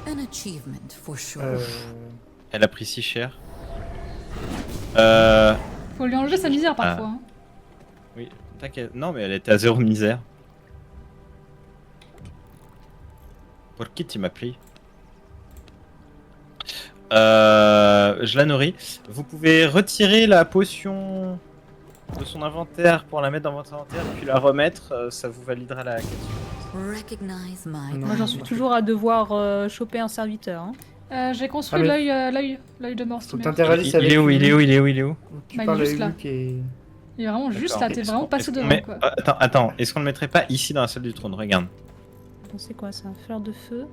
An achievement for sure. Elle a pris si cher. Faut lui enlever sa misère parfois. hein. Oui, t'inquiète. Non, mais elle était à 0 misère. Pour qui tu m'as pris? Je la nourris. Vous pouvez retirer la potion de son inventaire pour la mettre dans votre inventaire, puis la remettre. Ça vous validera la question. Recognize my Non. Moi, j'en suis toujours à devoir choper un serviteur. Hein. J'ai construit Ah, mais- l'œil de mort. Faut que Steamer. t'interagis avec Il est où? lui. Il est où? Il est où? Il est où? Tu Bah, il est parles juste avec là. lui qui est... Il est vraiment juste là, t'es Est-ce vraiment qu'on- passé est-ce qu'on devant met- quoi. Attends. Est-ce qu'on le mettrait pas ici dans la salle du trône? Regarde. Attends, c'est quoi ça? Fleur de feu?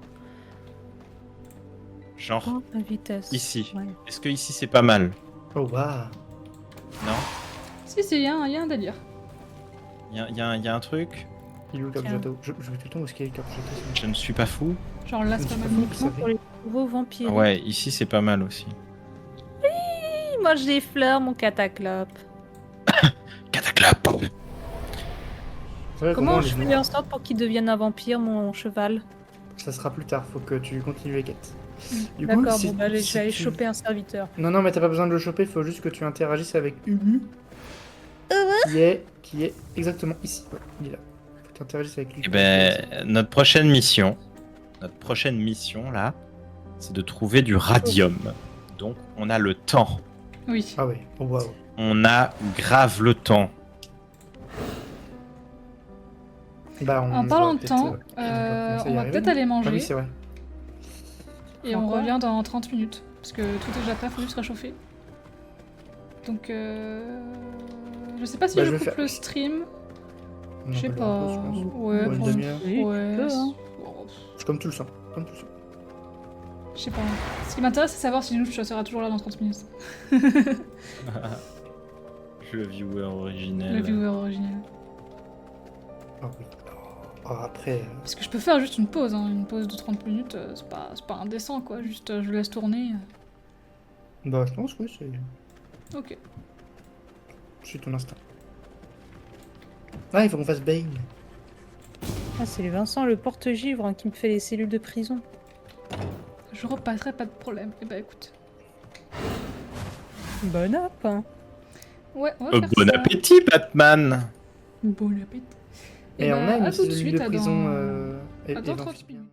Genre, Oh, la vitesse. ici. Ouais. Est-ce que ici c'est pas mal? Oh, waouh. Non? Si, il y a un délire. Il y a un truc? Il est où, Tiens. Capjato? Je vais tout le temps où est-ce qu'il est, Capjato. Je ne suis pas fou. Genre là, c'est pas mal. Vous savez. Pour les nouveaux vampires. Ouais, ici c'est pas mal aussi. Il mange des fleurs, mon cataclope. Cataclap. C'est vrai, Comment comment je fais en sorte pour qu'il devienne un vampire, mon cheval? Ça sera plus tard, faut que tu continues les quêtes. Du coup, D'accord, si- bon bah si j'allais tu- choper un serviteur. Non, non, mais t'as pas besoin de le choper, faut juste que tu interagisses avec Ubu. Qui est exactement ici. Ouais, il est là. Faut que tu interagisses avec lui. Eh ben, notre prochaine mission là, c'est de trouver du radium. Donc, on a le temps. Oui. Ah ouais, oh waouh. On a grave le temps. Bah, En va parlant de peut-être, temps, commencer à y on va arriver, peut-être non aller Ah manger oui, c'est vrai. et on Encore revient dans 30 minutes. Parce que tout est déjà prêt, faut juste réchauffer. Donc, je sais pas si Bah, je je vais coupe faire- le stream. On Je sais en parlera pas. un peu, je pense. Ouais, Pour une pour demi-heure. Oui, Ouais. tu peux, hein. Bon, C'est comme tu le sens. Comme tu le sens. je sais pas. Ce qui m'intéresse, c'est savoir si nous, tu seras toujours là dans 30 minutes. Le viewer originel. Le viewer original. Ah oui. Oh, après, Parce que je peux faire juste une pause, hein. Une pause de 30 minutes, c'est pas indécent quoi. Juste, je laisse tourner. bah, je pense, oui, Ok. c'est ton instinct. Ah, il faut qu'on fasse Bane. Ah, c'est les Vincent, le porte-givre, hein, qui me fait les cellules de prison. Je repasserai, pas de problème. Et bah écoute. Bon app, hein. Ouais, on va faire Bon ça. appétit, Batman. Bon appétit. Et Et on a bah, une à tout de cellule suite, de prison à dans 30 amphibienne. minutes.